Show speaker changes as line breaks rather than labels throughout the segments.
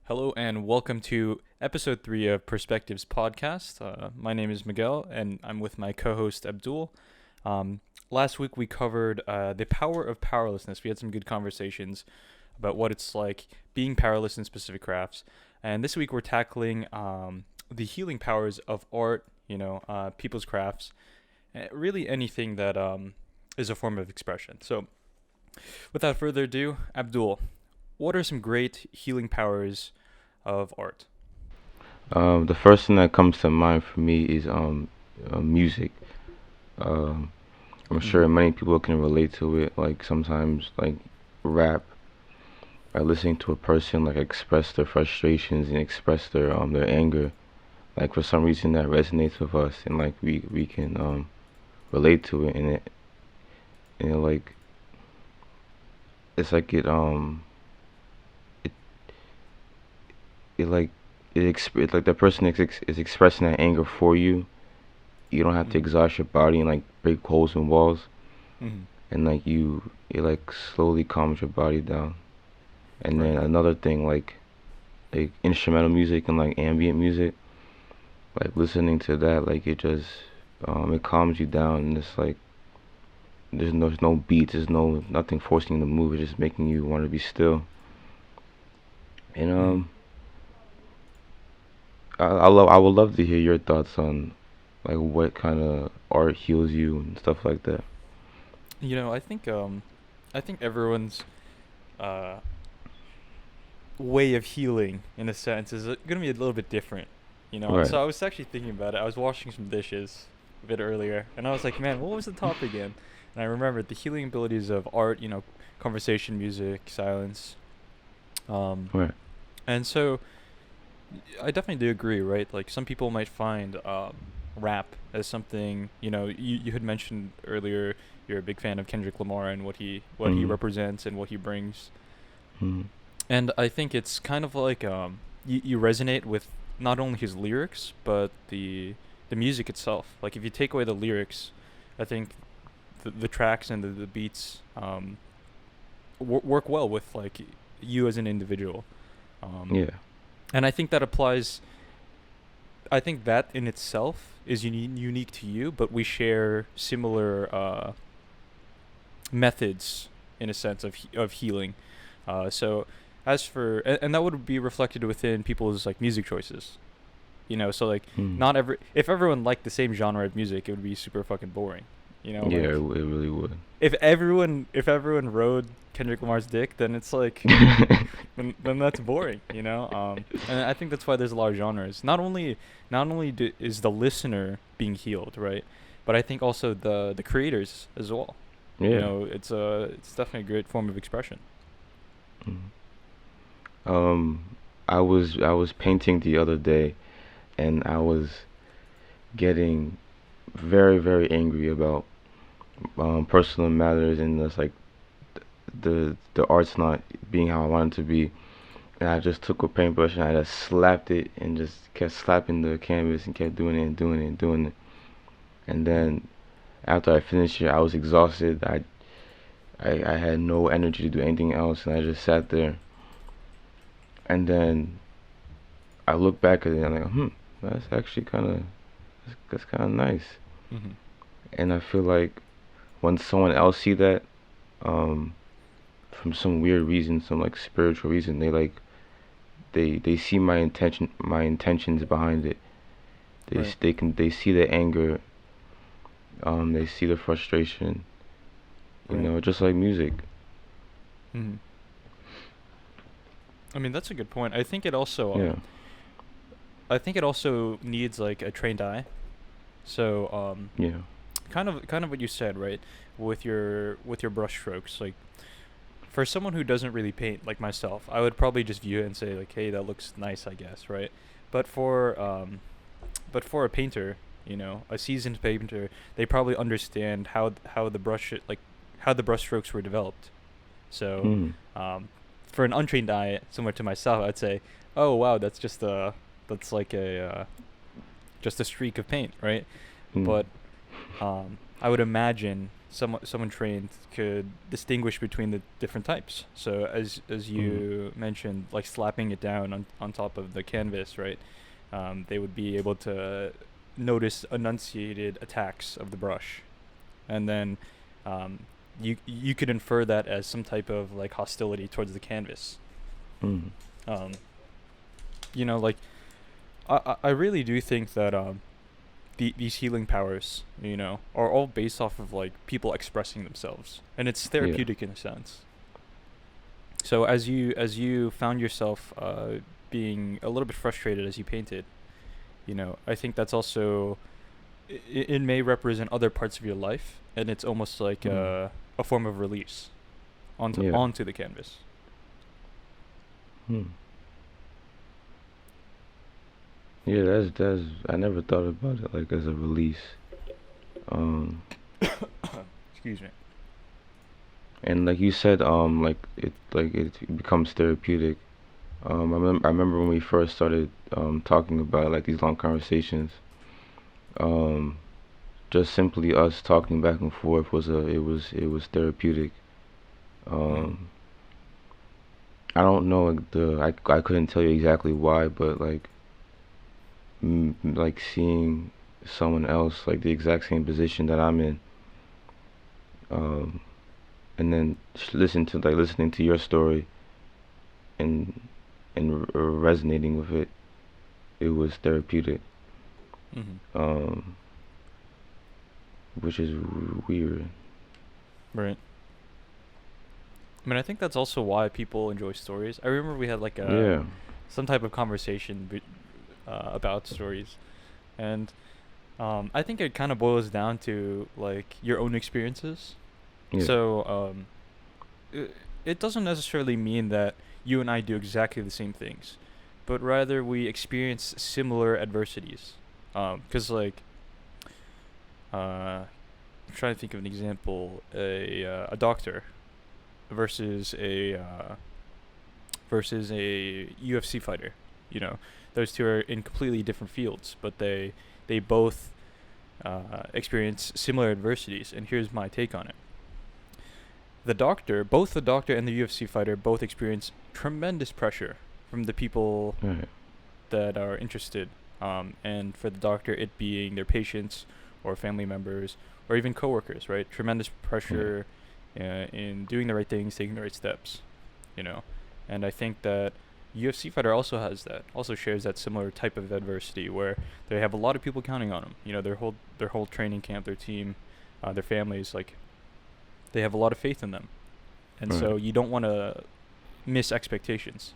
Hello and welcome to episode 3 of Perspectives Podcast. My name is Miguel and I'm with my co host Abdul. Last week we covered the power of powerlessness. We had some good conversations about what it's like being powerless in specific crafts. And this week we're tackling the healing powers of art, people's crafts, really anything that is a form of expression. So without further ado, Abdul, what are some great healing powers of art?
The first thing that comes to mind for me is music. Um, I'm
Mm-hmm.
sure many people can relate to it. Like sometimes, like rap, by listening to a person like express their frustrations and express their anger. Like for some reason that resonates with us, and like we can relate to it, and it like it's like it it like it's like the person is expressing that anger for you. You don't have to
Mm-hmm.
exhaust your body and like break holes in walls,
Mm-hmm.
and like it like slowly calms your body down. And
Right.
then another thing, like instrumental music and like ambient music, like listening to that, like it just it calms you down, and it's like there's no beats, there's no nothing forcing you to move. It's just making you want to be still. And
Mm-hmm.
I would love to hear your thoughts on like what kind of art heals you and stuff like that.
I think everyone's uh way of healing in a sense is going to be a little bit different.
Right.
So I was actually thinking about it. I was washing some dishes a bit earlier and I was like, "Man, what was the topic again?" And I remembered the healing abilities of art, conversation, music, silence. Um
Right.
and so I definitely do agree, right? Like some people might find rap as something, you had mentioned earlier you're a big fan of Kendrick Lamar and what he
Mhm.
represents and what he brings.
Mhm.
And I think it's kind of like you resonate with not only his lyrics but the music itself. Like if you take away the lyrics, I think the tracks and the beats work well with like you as an individual. Um,
Yeah.
and I think that applies. I think that in itself is unique to you, but we share similar methods in a sense of healing. So as for and that would be reflected within people's like music choices. So like
Mhm.
not every if everyone liked the same genre of music, it would be super fucking boring.
Yeah,
Like
it really would.
if everyone rode Kendrick Lamar's dick, then it's like then that's boring. And I think that's why there's a lot of genres. Not only is the listener being healed, right, but I think also the creators as well.
Yeah.
It's definitely a great form of expression.
Mhm. I was painting the other day, and I was getting very angry about personal matters, and just like the art's not being how I want it to be. And I just took a paintbrush and I just slapped it and just kept slapping the canvas and kept doing it and doing it and doing it. And
Mm-hmm.
then after I finished it, I was exhausted. I had no energy to do anything else, and I just sat there. And then I look back at it and I'm like, that's actually that's kind of nice.
Mm-hmm.
And I feel like when someone else see that, um, from some weird reason, some like spiritual reason, they see my intentions behind it.
Right.
They see the anger, they see the frustration,
Right.
just like music.
Mm-hmm. I mean, that's a good point.
Yeah.
I think it also needs like a trained eye. So
Yeah.
kind of what you said, right? With your brush strokes, like for someone who doesn't really paint like myself, I would probably just view it and say like, "Hey, that looks nice," I guess, right? But for a painter, a seasoned painter, they probably understand how the how the brush strokes were developed. So,
Mm.
um, for an untrained eye, similar to myself, I'd say, "Oh wow, that's like a just a streak of paint, right?"
Mm.
But I would imagine someone trained could distinguish between the different types. So as
Mm.
you mentioned, like slapping it down on top of the canvas, right? They would be able to notice enunciated attacks of the brush, and then um, you could infer that as some type of like hostility towards the canvas.
Mm.
Um, like I really do think that these healing powers, are all based off of like people expressing themselves, and it's
Yeah.
therapeutic in a sense. So as you found yourself being a little bit frustrated as you painted, I think that's also it may represent other parts of your life, and it's almost like
Mm.
a form of release onto
Yeah.
onto the canvas.
Mm. Yeah, that's I never thought about it like as a release. Um,
Excuse me.
and like you said, it becomes therapeutic. I remember when we first started talking about like these long conversations. Um, just simply us talking back and forth it was therapeutic.
Mm-hmm.
Um, I don't know like, I couldn't tell you exactly why, but like seeing someone else like the exact same position that I'm in, um, and then listening to your story and resonating with it, it was therapeutic.
Mm-hmm.
Um, which is weird.
Right. I mean, I think that's also why people enjoy stories. I remember we had like
Yeah,
some type of conversation about stories, and I think it kind of boils down to like your own experiences.
yeah,
So it doesn't necessarily mean that you and I do exactly the same things, but rather we experience similar adversities. Because like I'm trying to think of an example, a doctor versus a UFC fighter. Those two are in completely different fields, but they both experience similar adversities. And here's my take on it: both the doctor and the UFC fighter, both experience tremendous pressure from the people
right,
that are interested. And for the doctor, it being their patients or family members or even coworkers, right? Tremendous
right,
pressure in doing the right things, taking the right steps, you know. And I think that UFC fighter also shares that similar type of adversity where they have a lot of people counting on them. Their whole training camp, their team, their families, like they have a lot of faith in them, and
right,
so you don't want to miss expectations.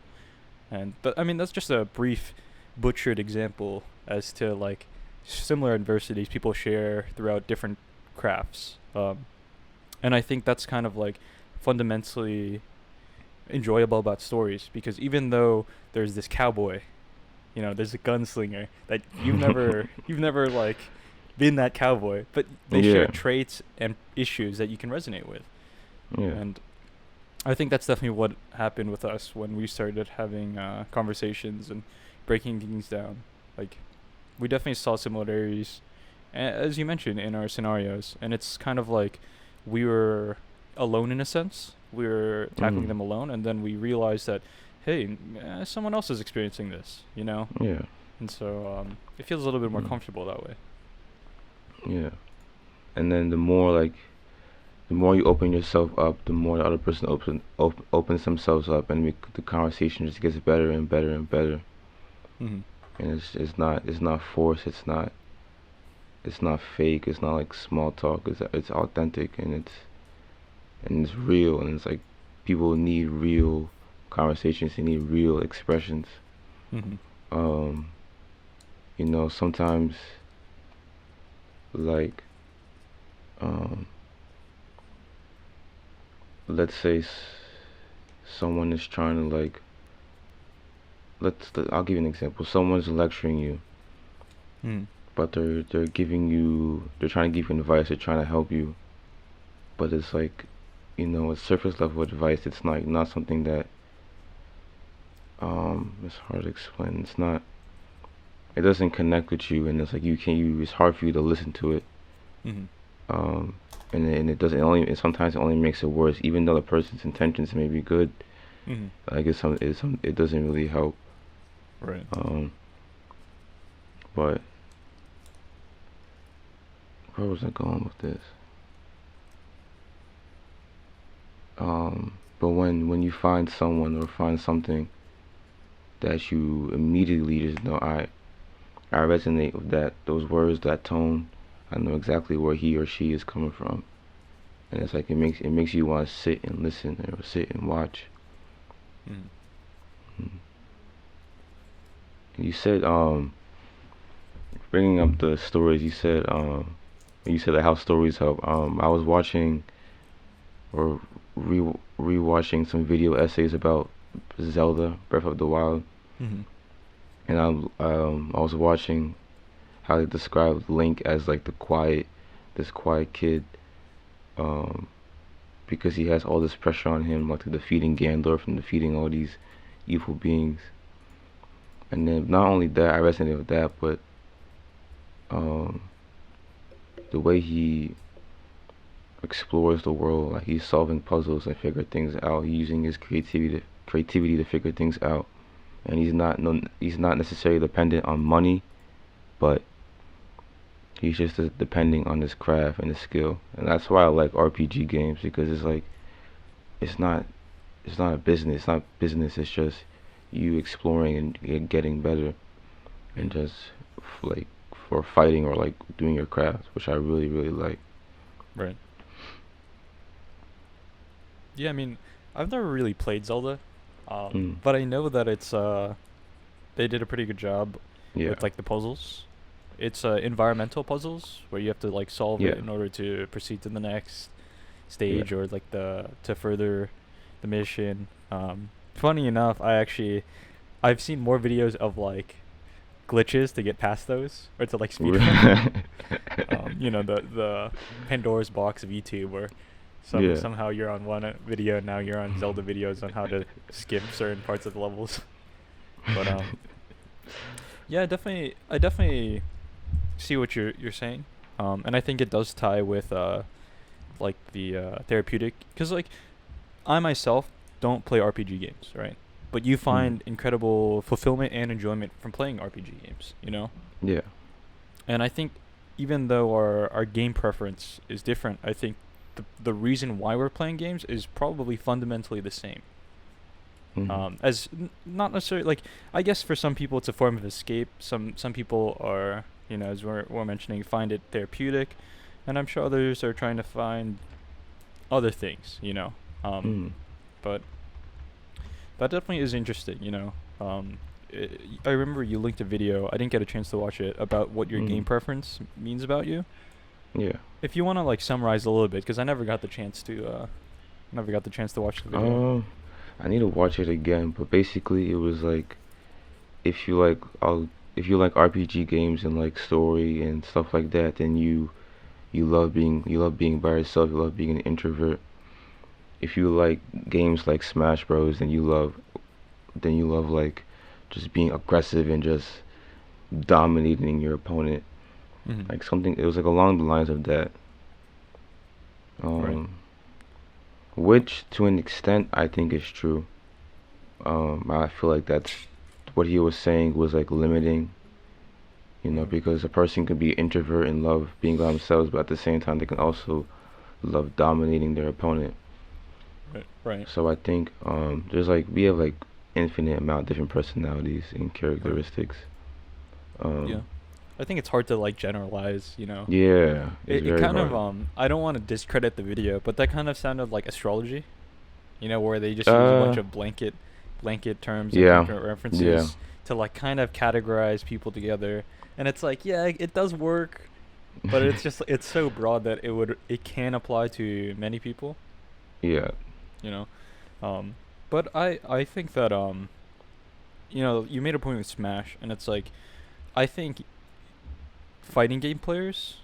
But I mean that's just a brief, butchered example as to like similar adversities people share throughout different crafts. And I think that's kind of like fundamentally enjoyable about stories because even though there's this cowboy, there's a gunslinger that you've never like been that cowboy, but they share
yeah,
traits and issues that you can resonate with.
yeah,
And I think that's definitely what happened with us when we started having conversations and breaking things down. Like, we definitely saw similarities, as you mentioned, in our scenarios. And it's kind of like we were alone in a sense. We were tackling
mm,
them alone, and then we realized that, hey, someone else is experiencing this.
yeah,
And so it feels a little bit more
mm,
comfortable that way.
yeah. And then the more you open yourself up, the more the other person opens themselves up, and the conversation just gets better and better and better.
Mm-hmm.
And it's not forced. It's not fake. It's not like small talk. It's authentic, and it's real. And it's like people need real conversations. They need real expressions.
Mm-hmm.
Um, sometimes like um, let's say someone is trying to like I'll give you an example. Someone's lecturing you,
Mm-hmm.
but they're trying to give you advice. They're trying to help you, but it's like a surface level advice. It's not something that it's hard to explain. It doesn't connect with you, and it's like it's hard for you to listen to it.
Mm-hmm.
um, and it doesn't only, and sometimes it only makes it worse, even though the person's intentions may be good.
Mm-hmm.
I guess it doesn't really help.
Right.
Um, but where was I going with this? But when you find someone or find something that you immediately just know, I resonate with that, those words, that tone. I know exactly where he or she is coming from, and it's like it makes you want to sit and listen or sit and watch.
Mm-hmm.
Mm. And you said bringing up the stories. You said that how stories help. I was watching or re rewatching some video essays about Zelda Breath of the Wild,
Mm-hmm.
and I was watching how they described Link as like this quiet kid, um, because he has all this pressure on him, like defeating Ganondorf and defeating all these evil beings. And then not only that, I resonated with that, but um, the way he explores the world, like he's solving puzzles and figure things out. He's using his creativity to figure things out, and he's not necessarily dependent on money, but he's just depending on his craft and his skill. And that's why I like RPG games, because it's like it's not it's not a business. It's not business. It's just you exploring and getting better, and just like for fighting or like doing your craft, which I really like.
Right. Yeah, I mean, I've never really played Zelda,
Mm,
but I know that it's they did a pretty good job
yeah,
with like the puzzles. It's environmental puzzles where you have to like solve it
yeah,
in order to proceed to the next
yeah.
stage or like the to further the mission. Funny enough, I've seen more videos of like glitches to get past those or to like speedrun. The Pandora's box of YouTube where
Yeah.
somehow you're on one video and now you're on Zelda videos on how to skip certain parts of the levels. But yeah, I definitely see what you're saying. And I think it does tie with like the therapeutic, because like I myself don't play RPG games, right? But you
Mm,
find incredible fulfillment and enjoyment from playing RPG games, you know?
yeah.
And I think even though our game preference is different, I think the reason why we're playing games is probably fundamentally the same.
Hmm.
Not necessarily like, I guess for some people it's a form of escape. Some people are, as we're mentioning, find it therapeutic, and I'm sure others are trying to find other things,
Mm,
but that definitely is interesting, I I remember you linked a video. I didn't get a chance to watch it about what your game
mm,
preference means about you.
yeah.
If you want to like summarize a little bit, because I never got the chance to watch the video.
Um, I need to watch it again, but basically it was like if you like if you like RPG games and like story and stuff like that, then you love being by yourself. You love being an introvert. If you like games like Smash Bros, then you love like just being aggressive and just dominating your opponent.
Mm-hmm.
Like something, it was like along the lines of that.
Right.
Um, which to an extent I think is true. I feel like that's what he was saying was like limiting,
Mm-hmm.
because a person can be an introvert and love being by themselves, but at the same time they can also love dominating their opponent.
Right. Right.
So I think there's like we have like infinite amount of different personalities and
Right.
characteristics.
Yeah.
Um,
I think it's hard to like generalize.
yeah, it's
It
very
kind of
hard.
I don't want to discredit the video, but that kind of sounded like astrology. Where they just use a bunch
Uh,
of blanket terms and
yeah,
blanket
yeah,
references to like kind of categorize people together. And it's like, yeah, it does work, but it's just it's so broad that it can apply to many people,
yeah.
you know. Um but I think that you made a point with Smash, and it's like I think fighting game players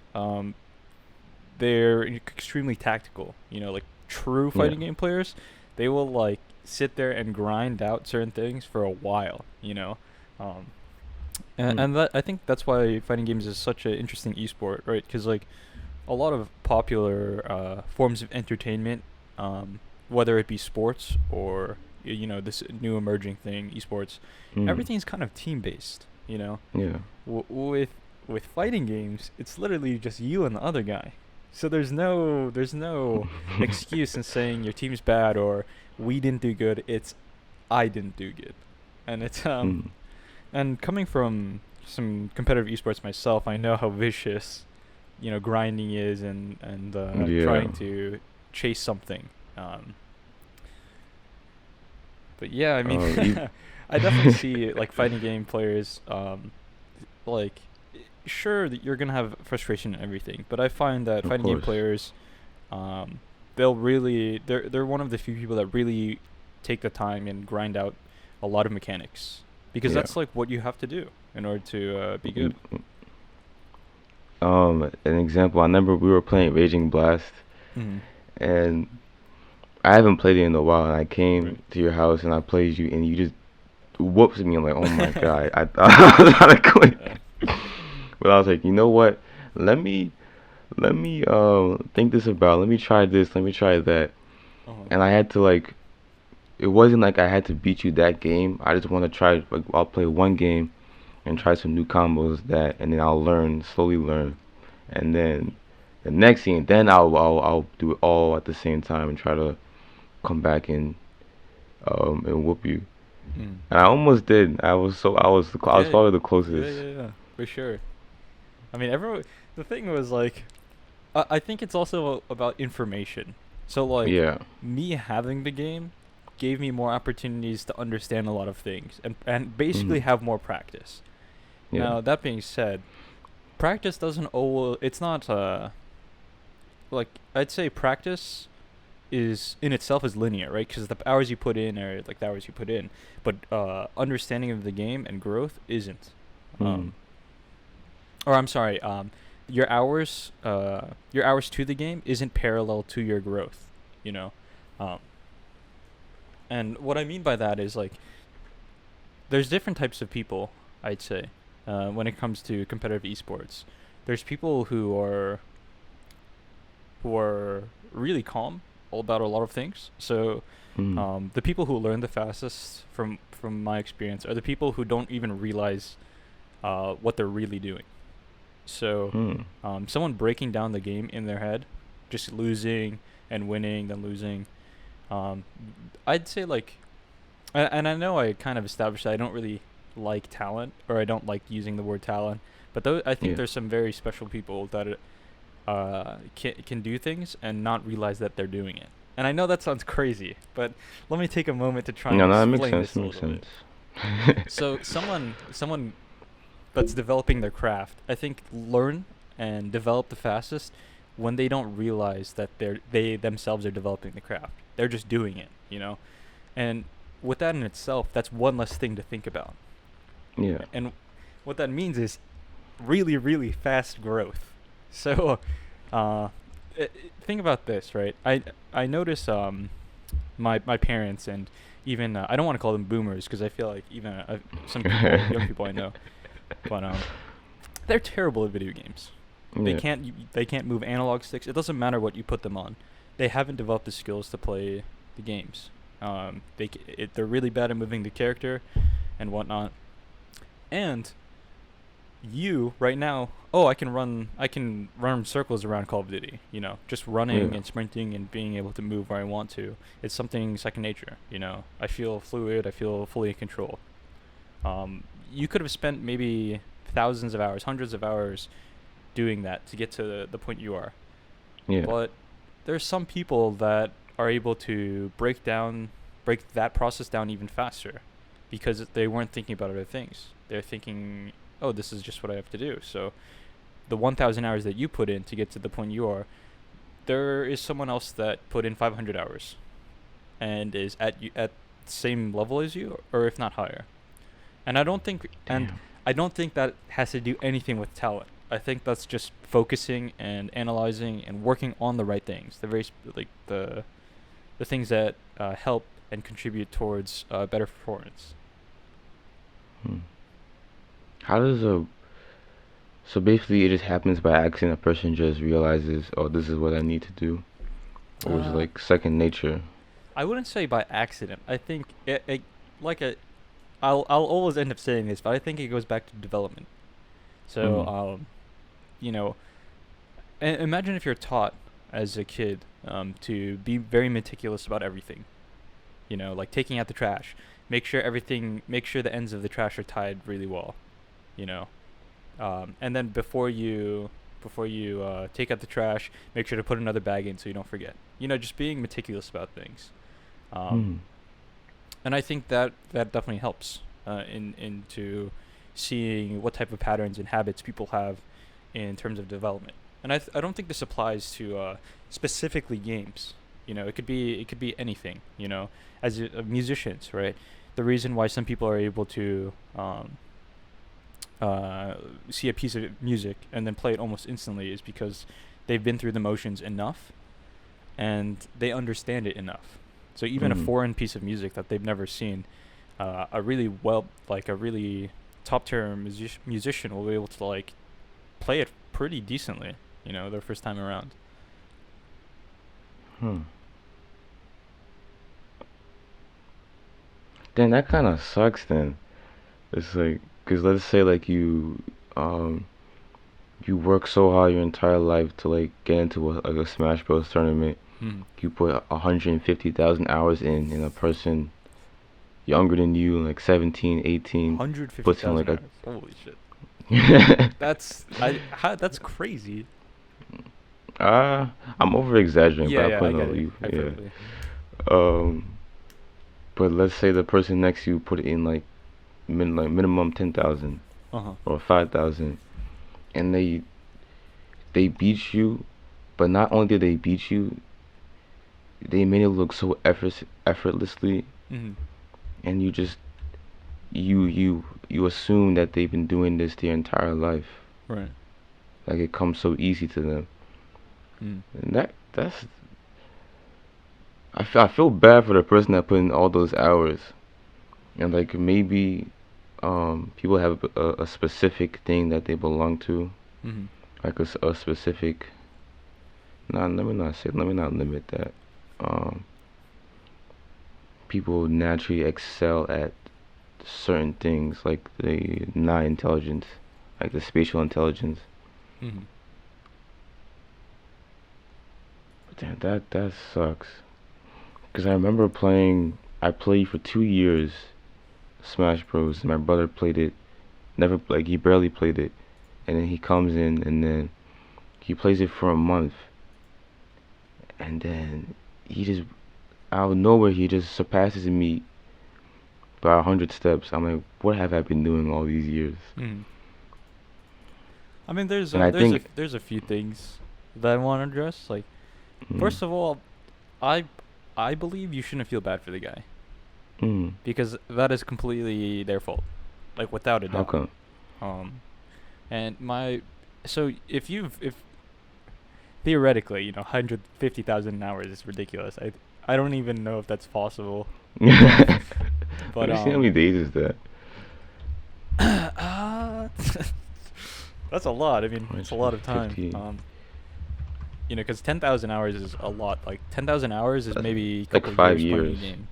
they're extremely tactical. Like true
Yeah.
fighting game players, they will like sit there and grind out certain things for a while. Um, and
Mm.
that I think that's why fighting games is such an interesting esport, right? Because like a lot of popular forms of entertainment, whether it be sports or this new emerging thing, esports.
Mm.
Everything's kind of team based.
Yeah.
With fighting games, it's literally just you and the other guy. So there's no excuse in saying your team's bad or we didn't do good. It's I didn't do good, and it's
Mm.
and coming from some competitive esports myself, I know how vicious, grinding is and
Yeah.
trying to chase something. Um, but yeah, I mean,
You,
I definitely see like fighting game players. Like, sure that you're gonna have frustration and everything, but I find that
of
fighting game
course.
players, um, they're one of the few people that really take the time and grind out a lot of mechanics because
Yeah.
that's like what you have to do in order to be good.
Mm, an example. I remember we were playing Raging Blast,
Mm.
and I haven't played it in a while. And I
Right.
came to your house and I played you, and you just whoops me. I'm like, oh my god. I thought I was trying to quit,
Yeah.
but I was like, you know what? Let me think this about. Let me try this. Let me try that.
Uh-huh.
And I had to like. It wasn't like I had to beat you that game. I just want to try. Like, I'll play one game and try
Mhm.
some new combos that, and then I'll learn, slowly learn, and then the next thing, then I'll do it all at the same time and try to come back and whoop you.
Mm.
And I almost did. I was
Yeah,
probably the
yeah,
closest.
yeah, yeah, for sure. I mean, everyone. The thing was like, I think it's also about information. So like,
Yeah.
me having the game gave me more opportunities to understand a lot of things and basically
Mhm.
have more practice.
Yeah.
Now that being said, practice doesn't always. It's not like I'd say practice is in itself is linear, right? Because the hours you put in are like the hours you put in, but understanding of the game and growth isn't.
Mm.
Um, or I'm sorry, your hours to the game isn't parallel to your growth, you know. Um, and what I mean by that is like there's different types of people. I'd say when it comes to competitive esports, there's people who are really calm about a lot of things. So
Mm.
the people who learn the fastest from my experience are the people who don't even realize what they're really doing. So
Mm.
someone breaking down the game in their head, just losing and winning, then losing. Um, I'd say like, and I know I kind of established that I don't really like talent, or I don't like using the word talent. But I think
Yeah.
there's some very special people that can do things and not realize that they're doing it. And I know that sounds crazy, but let me take a moment to try and
No, no, that makes
explain
sense.
this
That
a
makes
little bit.
sense.
So someone that's developing their craft, I think, learn and develop the fastest when they don't realize that they themselves are developing the craft. They're just doing it. And with that in itself, that's one less thing to think about.
Yeah.
And what that means is really, really fast growth. So, uh, think about this, right? I notice my parents and even I don't want to call them boomers because I feel like even some people, young people I know, but they're terrible at video games.
Yeah.
They can't move analog sticks. It doesn't matter what you put them on. They haven't developed the skills to play the games. They're really bad at moving the character and whatnot. And you right now, oh, I can run circles around Call of Duty. Just running
Yeah.
and sprinting and being able to move where I want to. It's something second nature. I feel fluid. I feel fully in control. You could have spent maybe thousands of hours, hundreds of hours doing that to get to the point you are.
Yeah.
But there's some people that are able to break that process down even faster because they weren't thinking about other things. They're thinking, oh, this is just what I have to do. So the 1,000 hours that you put in to get to the point you are, there is someone else that put in 500 hours and is at the same level as you, or if not higher. And
Damn.
I don't think that has to do anything with talent. I think that's just focusing and analyzing and working on the right things. Like the things that help and contribute towards better performance.
Hmm. How does a So basically, it just happens by accident. A person just realizes, oh, this is what I need to do, or is it
Uh,
like second nature?
I wouldn't say by accident. I think it like a I'll always end up saying this, but I think it goes back to development. So
Mm.
you know, imagine if you're taught as a kid to be very meticulous about everything. You know, like taking out the trash. Make sure the ends of the trash are tied really well. You know, and then before you take out the trash, make sure to put another bag in so you don't forget. You know, just being meticulous about things. Um,
Mm.
and I think that that definitely helps into seeing what type of patterns and habits people have in terms of development. And I don't think this applies to specifically games. You know, it could be anything. You know, as musicians, right? The reason why some people are able to see a piece of music and then play it almost instantly is because they've been through the motions enough and they understand it enough. So even a
Mm.
foreign piece of music that they've never seen, a really top tier musician will be able to like play it pretty decently. You know, their first time around.
Hmm. Then that kind of sucks. Then it's like, cause let's say like um, you work so hard your entire life to like get into a Smash Bros tournament.
Hmm.
You put 150,000 hours in, and a person younger than you, like 17, 18,
Hundred fifty
puts in like
thousand
a.
hours. Holy shit. That's crazy.
I'm over exaggerating,
Yeah,
but I
yeah,
put
I
in
get
a
it.
leave. Yeah.
Hyperbole.
Um, but let's say the person next to you put in like minimum 10,000
Uh huh.
or 5,000, and they beat you, but not only did they beat you, they made it look so effortlessly,
Mhm.
and you assume that they've been doing this their entire life,
Right.
like it comes so easy to them,
Mm.
and that's I feel bad for the person that put in all those hours, and like maybe people have a specific thing that they belong to,
Mhm.
like a specific. Nah, let me not limit that. Um, People naturally excel at certain things, like the nine intelligence, like the spatial intelligence.
Mhm.
But damn, that sucks. Cause I remember playing. I played for 2 years Smash Bros. My brother played it. Never like he barely played it, and then he comes in and then he plays it for a month, and then he just out of nowhere he just surpasses me by 100 steps. I'm like, what have I been doing all these years?
Mhm. I mean,
And I think,
there's a few things that I want to address. Like,
mm,
first of all, I I believe you shouldn't feel bad for the guy
mm,
because that is completely their fault, like without a
how
doubt.
come?
Um, and my so if theoretically, you know, 150,000 hours is ridiculous. I don't even know if that's possible.
Let
But
me see how many days is that.
uh, that's a lot. I mean, it's a lot of time.
150.
You know, because 10,000 hours is a lot. Like 10,000 hours is
That's
maybe a
like
couple of
five
years playing a
years.
game.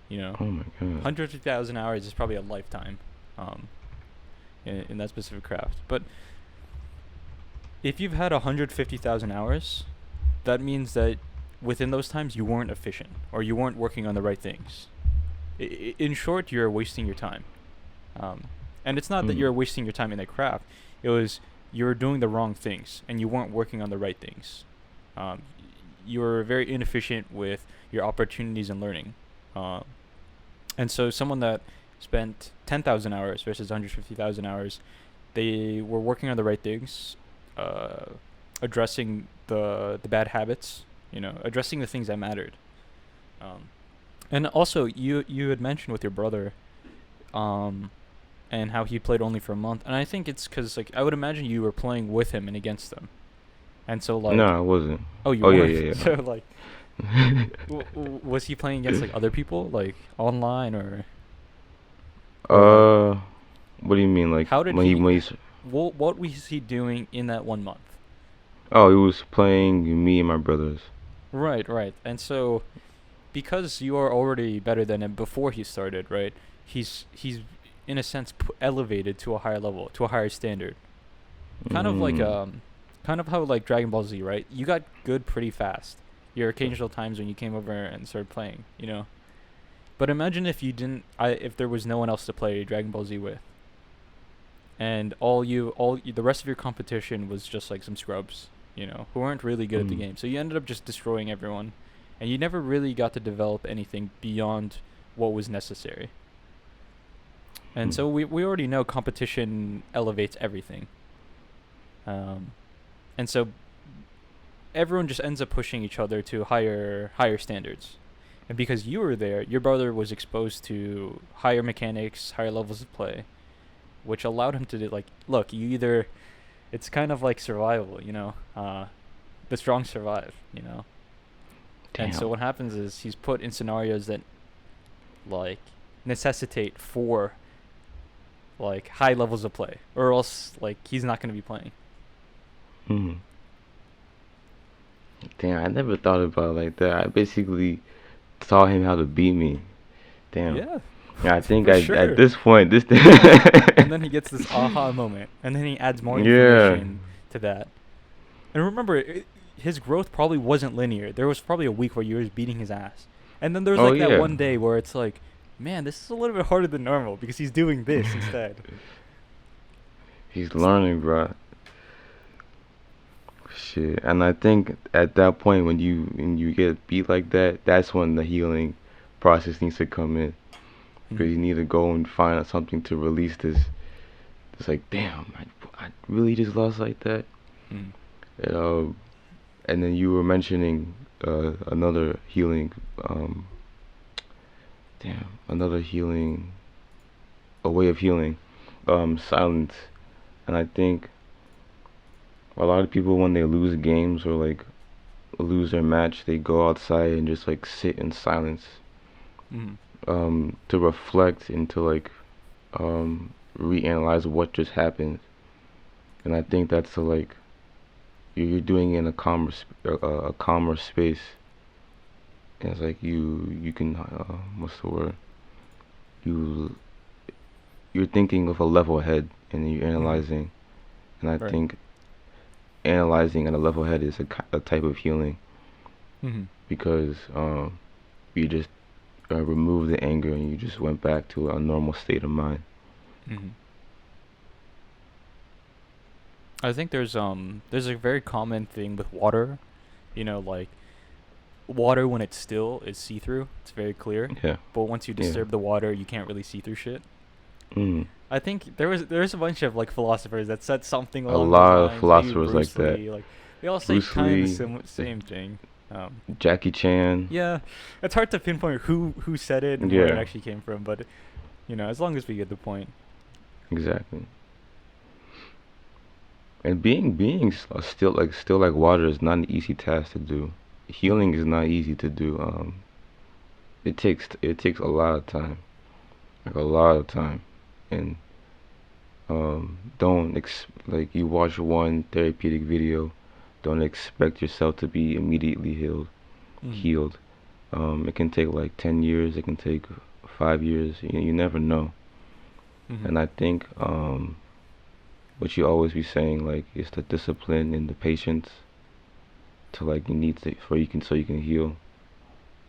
You know,
Oh my god.
150,000 hours is probably a lifetime, um, in that specific craft. But if you've had 150,000 hours, that means that within those times you weren't efficient or you weren't working on the right things. In short, you're wasting your time. Um, and it's not that
Mm,
you're wasting your time in the craft. It was you're doing the wrong things and you weren't working on the right things. Um, you were very inefficient with your opportunities and learning. Uh, and so someone that spent 10,000 hours versus 150,000 hours, they were working on the right things, uh, addressing the bad habits, you know, addressing the things that mattered. Um, and also, you had mentioned with your brother, um, and how he played only for a month, and I think it's because like I would imagine you were playing with him and against them, and so
no,
like,
I wasn't.
oh, you
Oh yeah,
weren't.
yeah,
So
yeah.
like, was he playing against like other people, like online or
uh, what do you mean? Like
how did he?
when he's
what was he doing in that 1 month?
Oh, he was playing me and my brothers.
Right, right. And so because you are already better than him before he started, right? He's in a sense elevated to a higher level, to a higher standard. Kind of like
Mm.
kind of how like Dragon Ball Z, right? You got good pretty fast. Your occasional times when you came over and started playing, you know. But imagine if you didn't, if there was no one else to play Dragon Ball Z with, and the rest of your competition was just like some scrubs, you know, who weren't really good at the
Mm.
game. So you ended up just destroying everyone, and you never really got to develop anything beyond what was necessary. And
Mm.
so we already know competition elevates everything. Um, and so everyone just ends up pushing each other to higher standards. And because you were there, your brother was exposed to higher mechanics, higher levels of play, which allowed him to do, like, look, you either, it's kind of like survival, you know, the strong survive, you know. And so
Damn.
what happens is he's put in scenarios that like necessitate for like high levels of play, or else like he's not going to be playing.
Mm. Damn, I never thought about it like that. I basically taught him how to beat me. Damn.
Yeah,
Yeah, I think
for
at
sure.
this point, this thing.
And then he gets this aha moment, and then he adds more
Yeah.
information to that. And remember, his growth probably wasn't linear. There was probably a week where you were beating his ass, and then there's
Oh
like that
yeah.
one day where it's like, man, this is a little bit harder than normal because he's doing this instead.
He's learning, bro. Shit. And I think at that point when you get beat like that, that's when the healing process needs to come in. Because
Mm-hmm.
you need to go and find something to release this. It's like, damn, I really just lost like that.
Mm-hmm.
And, and then you were mentioning another healing, another healing, a way of healing, silence. And I think a lot of people when they lose games or like lose their match, they go outside and just like sit in silence,
Mm-hmm.
to reflect and to like reanalyze what just happened. And I think that's to like you're doing it in a calmer space. And it's like you can what's the word? You you're thinking with a level head and you're
Mm-hmm.
analyzing. And I
Right.
think analyzing at a level head is a type of healing
Mm-hmm.
because you just removed the anger and you just went back to a normal state of mind.
Mm-hmm. I think there's a very common thing with water, you know, like water when it's still is see through. It's very clear,
Yeah,
but once you
yeah.
disturb the water, you can't really see through shit.
Mm.
I think there's a bunch of like philosophers that said something
A
along those
lot of
lines. Maybe
philosophers like
Bruce
that.
Lee, like they all say
Bruce
kind of the
Lee,
same thing. Um,
Jackie Chan.
yeah, it's hard to pinpoint who said it and where it
Yeah,
actually came from, but you know, as long as we get the point.
exactly. And still like water is not an easy task to do.
Mm-hmm.
Healing is not easy to do. It takes a lot of time, like a lot of time, and don't like you watch one therapeutic video, don't expect yourself to be immediately healed.
Mm-hmm.
Healed. It can take like 10 years. It can take 5 years. You never know.
Mm-hmm.
And I think what you always be saying like is the discipline and the patience to like you need to for you can so you can heal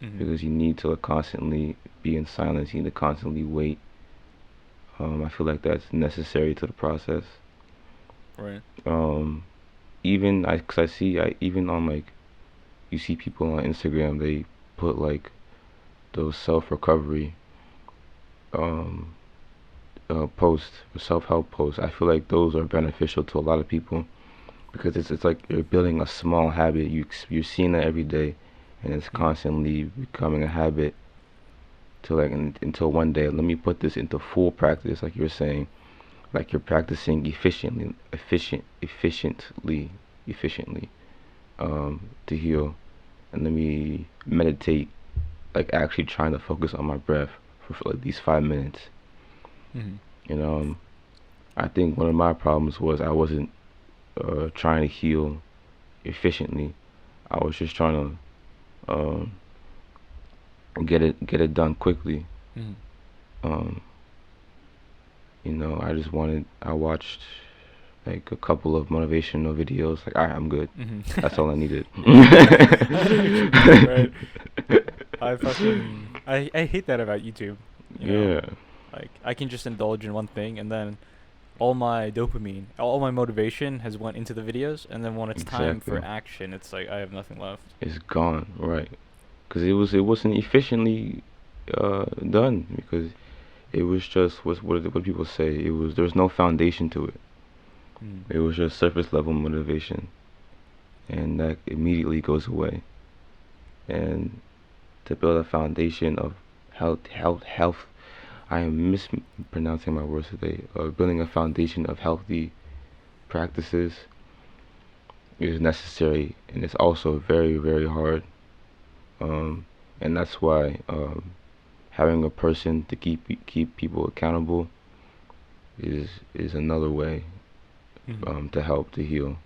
Mm-hmm.
because you need to constantly be in silence. You need to constantly wait. I feel like that's necessary to the process.
Right.
Um, even cause I see, even on like, you see people on Instagram, they put like those self recovery um, posts, self help posts. I feel like those are beneficial to a lot of people because it's like you're building a small habit. You're seeing it every day, and it's
Mm-hmm.
constantly becoming a habit to like until one day, let me put this into full practice, like you're saying, like you're practicing efficiently to heal, and let me meditate, like actually trying to focus on my breath for at least 5 minutes.
Mm-hmm.
You know, I think one of my problems was I wasn't trying to heal efficiently. I was just trying to get it done quickly.
Mm-hmm.
Um, I watched like a couple of motivational videos. Like, alright, I'm good.
Mm-hmm.
That's all I needed.
Right. I hate that about YouTube. You know,
Yeah,
like I can just indulge in one thing, and then all my dopamine, all my motivation has went into the videos, and then when it's time for
exactly.
action, it's like I have nothing left.
It's gone, right? Because it wasn't efficiently done because it was just what people say. There was no foundation to it.
Mm.
It was just surface level motivation, and that immediately goes away. And to build a foundation of health. I am mispronouncing my words today. Building a foundation of healthy practices is necessary, and it's also very, very hard. Um, and that's why having a person to keep people accountable is another way
Mm-hmm.
to help to heal.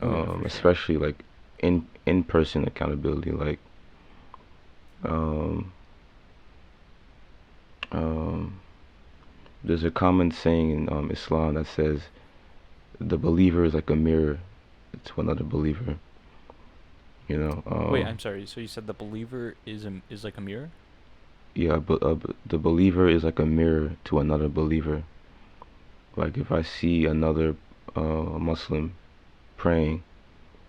Oh yeah, for sure.
Especially like in person accountability. Like um, um, there's a common saying in Islam that says the believer is like a mirror to another believer. You know,
Wait, I'm sorry. So you said the believer is like a mirror?
yeah, but the believer is like a mirror to another believer. Like if I see another Muslim praying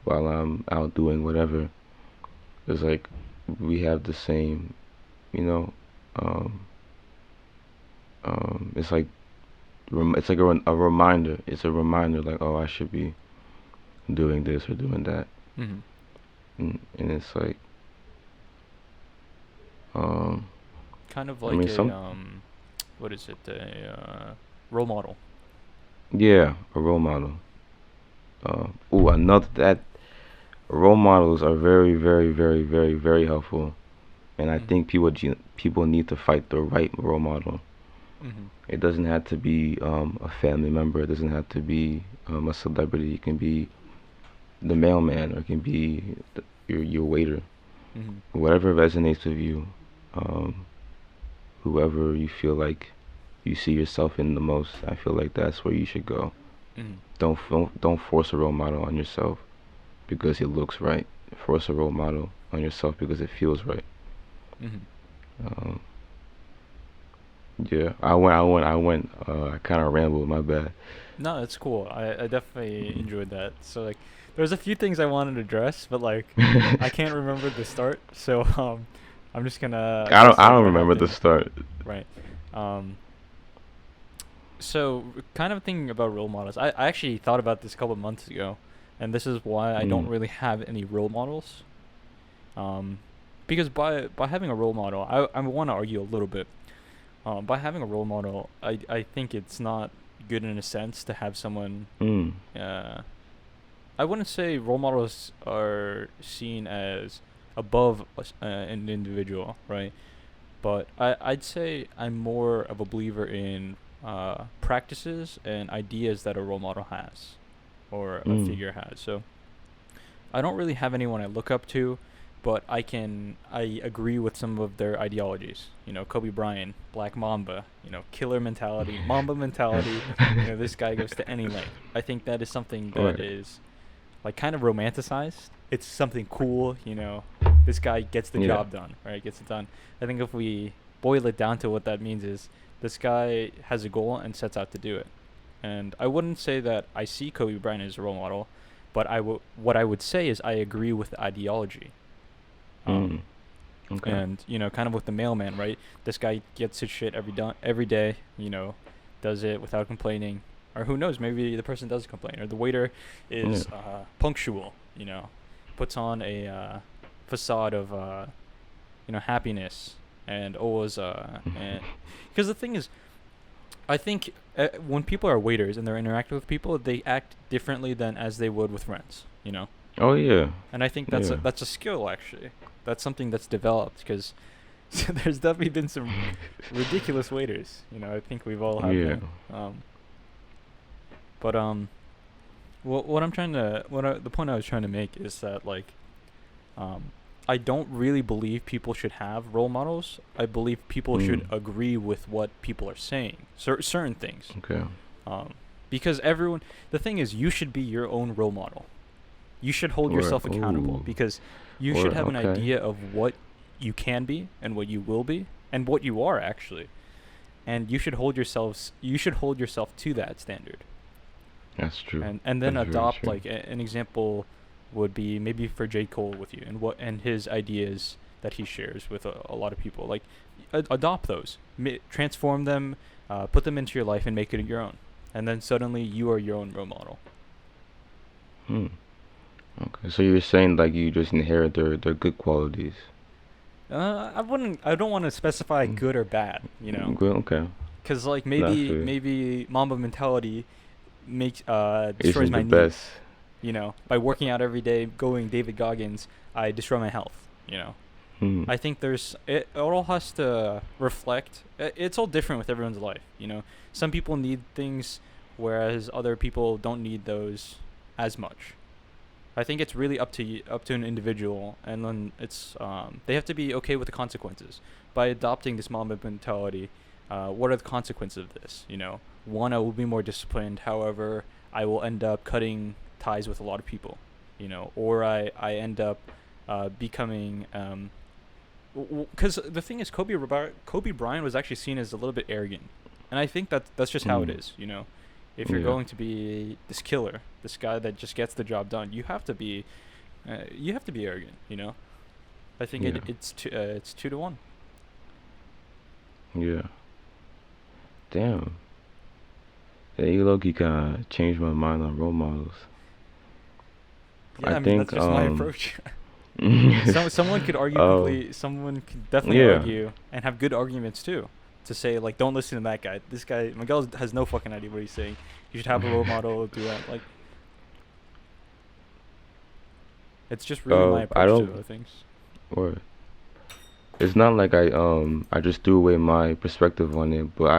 while I'm out doing whatever, it's like we have the same, you know, um, it's like it's like a reminder. It's a reminder, like, oh, I should be doing this or doing that,
Mm-hmm.
and it's like, um,
Kind of
I
like
mean,
a
some,
what is it? A role model.
yeah, a role model. Another that role models are very, very, very, very, very helpful, and I
Mm-hmm.
think people need to fight the right role model.
Mm-hmm.
It doesn't have to be a family member. It doesn't have to be a celebrity. It can be the mailman, or it can be your waiter.
Mm-hmm.
Whatever resonates with you, um, whoever you feel like you see yourself in the most, I feel like that's where you should go.
Mm-hmm.
Don't force a role model on yourself because it looks right. Force a role model on yourself because it feels right.
Mm-hmm.
Um, yeah, I kind of rambled. My bad.
No, that's cool. I definitely enjoyed that. So like, there's a few things I wanted to address, but like, I can't remember the start. So I'm just gonna address
I
like
don't
what
remember the
happened.
start.
Right. Um. So kind of thinking about role models. I actually thought about this a couple of months ago, and this is why I don't
Mm,
really have any role models. Um, because by having a role model, I want to argue a little bit. By having a role model, I think it's not good in a sense to have someone.
mm,
Uh, I wouldn't say role models are seen as above an individual, right? But I'd say I'm more of a believer in practices and ideas that a role model has or a
mm.
figure has. So I don't really have anyone I look up to, but I agree with some of their ideologies. You know, Kobe Bryant, Black Mamba, you know, killer mentality, Mamba mentality. You know, this guy goes to any length. I think that is something that
Right.
is like kind of romanticized. It's something cool, you know. This guy gets the
Yeah.
job done, right? Gets it done. I think if we boil it down to what that means is this guy has a goal and sets out to do it. And I wouldn't say that I see Kobe Bryant as a role model, but what I would say is I agree with the ideology.
Mm.
Um,
Okay.
and you know, kind of with the mailman, right? This guy gets his shit every day. You know, does it without complaining, or who knows? Maybe the person does complain, or the waiter
Yeah.
is punctual. You know, puts on a facade of happiness and always and because the thing is, I think when people are waiters and they're interacting with people, they act differently than as they would with friends. You know,
Oh yeah.
and I think
Yeah.
that's a skill actually. That's something that's developed because there's definitely been some ridiculous waiters. You know, I think we've all had
Yeah.
them. But the point I was trying to make is that like, um, I don't really believe people should have role models. I believe people should
Mm.
agree with what people are saying, certain things.
Okay.
Um, because the thing is, you should be your own role model. You should hold
Or
yourself accountable
ooh.
because you
Or
should have an
okay.
idea of what you can be and what you will be and what you are actually. And you should hold yourself to that standard.
That's true.
And then
That's very
adopt
true.
like an example would be maybe for J. Cole with you and his ideas that he shares with a lot of people. Like adopt those, transform them, put them into your life and make it your own. And then suddenly you are your own role model.
Hmm. Okay. So you're saying like you just inherit their good qualities.
I don't want to specify
Mm.
good or bad, you know,
Good. Okay.
because like
That's
maybe
fair.
maybe Mamba mentality makes destroys
Isn't
my
the
knee.
best.
You know, by working out every day, going David Goggins, I destroy my health. You know,
Hmm.
I think it all has to reflect. It's all different with everyone's life. You know, some people need things, whereas other people don't need those as much. I think it's really up to an individual, and then they have to be okay with the consequences. By adopting this Mamba mentality, what are the consequences of this? You know, one, I will be more disciplined. However, I will end up cutting ties with a lot of people. You know, or I end up becoming because the thing is, Kobe Bryant was actually seen as a little bit arrogant, and I think that's just how it
Hmm.
is. You know, if you're
Yeah.
going to be this killer, this guy that just gets the job done, you have to be arrogant. You know, I think
Yeah.
it's 2 to 1.
Yeah. Damn. Yeah, you low-key kind of changed my mind on role models. I
Yeah, I mean that's
think
just my approach.
um
Someone could definitely
yeah.
argue and have good arguments too, to say like, don't listen to that guy. This guy Miguel has no fucking idea what he's saying. You should have a role model do that. Like, it's just really my
I
approach to
don't
other things.
or it's not like I just threw away my perspective on it, but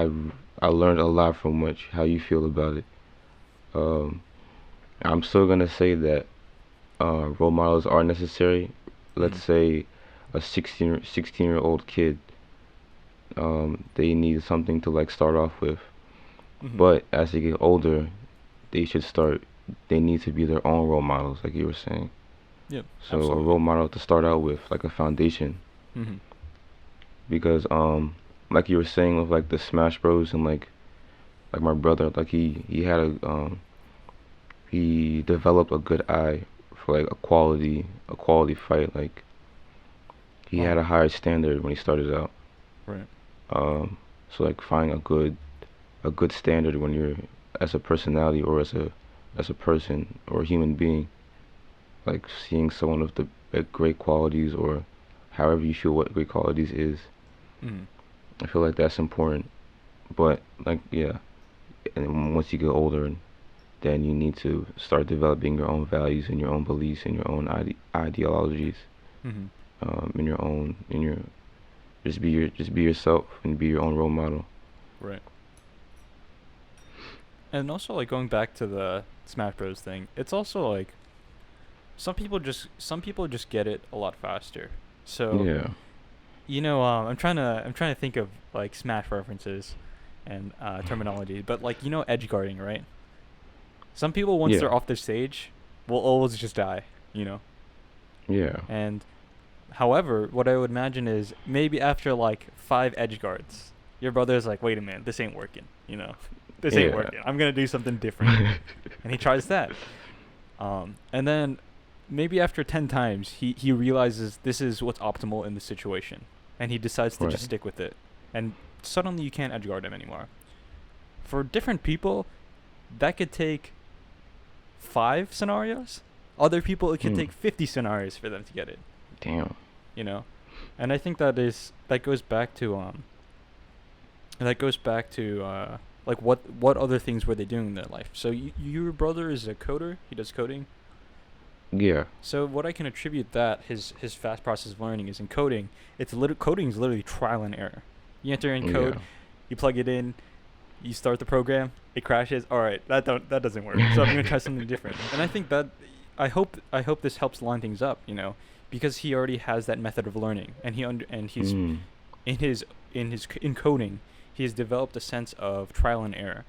I learned a lot from which how you feel about it. Um I'm still gonna say that role models are necessary.
Mm-hmm.
Let's say a 16-year-old kid, they need something to like start off with.
Mm-hmm.
But as they get older, they should start. They need to be their own role models, like you were saying.
Yep,
So a role
absolutely.
model to start out with, like a foundation,
Mm-hmm.
because like you were saying with like the Smash Bros and like my brother, like he developed a good eye for like a quality fight. Like he had
Uh-huh.
a higher standard when he started out.
Right.
Um, so like finding a good standard when you're as a personality or as a person or a human being, like seeing someone with the great qualities or however you feel what great qualities is.
Mm-hmm.
I feel like that's important. But like yeah, and once you get older, then you need to start developing your own values and your own beliefs and your own ideologies.
Mm-hmm.
In your own in your just be yourself and be your own role model.
Right. And also, like, going back to the Smash Bros thing, it's also like some people just get it a lot faster. So,
Yeah.
you know, I'm trying to think of like Smash references and terminology, but like, you know, edge guarding, right? Some people, once
Yeah.
they're off the stage, will always just die. You know,
Yeah.
and however, what I would imagine is maybe after like 5 edge guards, your brother's like, wait a minute, this ain't working. You know, this ain't
Yeah.
working. I'm gonna do something different, and he tries that. And then maybe after 10 times, he realizes this is what's optimal in the situation, and he decides to just
Right.
stick with it. And suddenly you can't edge guard him anymore. For different people, that could take 5 scenarios. Other people, it could
Hmm.
take 50 scenarios for them to get it.
Damn.
You know, and I think that goes back to like what other things were they doing in their life. So your brother is a coder. He does coding.
Yeah.
So what I can attribute that his fast process of learning is in coding. Coding is literally trial and error. You enter in code,
Yeah.
you plug it in, You start the program, it crashes. All right, that doesn't work. So I'm gonna try something different. And I think that I hope this helps line things up. Because he already has that method of learning, and he's
Mm.
in coding, he has developed a sense of trial and error,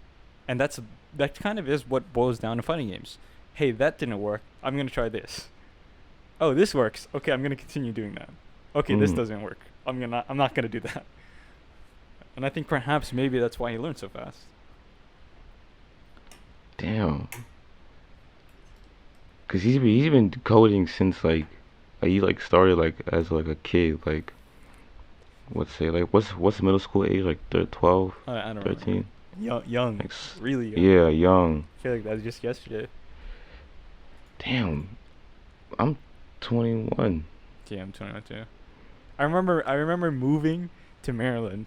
and that kind of is what boils down to fighting games. Hey, that didn't work. I'm gonna try this. Oh, this works. Okay, I'm gonna continue doing that. Okay, this
Mm.
doesn't work. I'm not gonna do that. And I think perhaps maybe that's why he learned so fast.
Damn. Cause he's been coding since like he like started like as like a kid like let's say like what's middle school age like 12,
I don't remember.
13
Young,
like
really young.
yeah young.
I feel like that was just yesterday.
Damn, I'm 21.
Yeah, I'm 21 too. I remember moving to Maryland,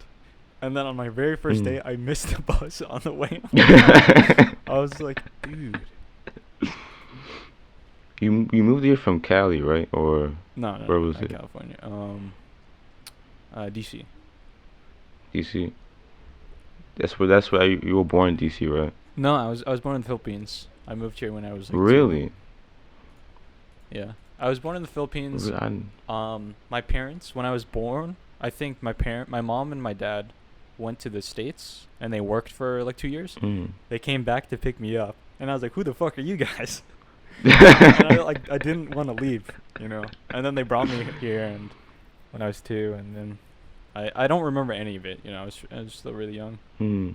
and then on my very first
Mm.
day, I missed the bus on the way home. I was like, dude.
You moved here from Cali, right? Or
No,
where was
not
it?
California. DC.
DC. That's where you were born in DC, right?
No, I was born in the Philippines. I moved here when I was like 2.
Really?
Yeah, I was born in the Philippines.
I,
My parents, when I was born, I think my mom and my dad went to the States and they worked for like 2 years.
mm.
They came back to pick me up, and I was like, "Who the fuck are you guys?" And I didn't want to leave, And then they brought me here, and when I was 2, and then I don't remember any of it. I was still really young.
Hmm.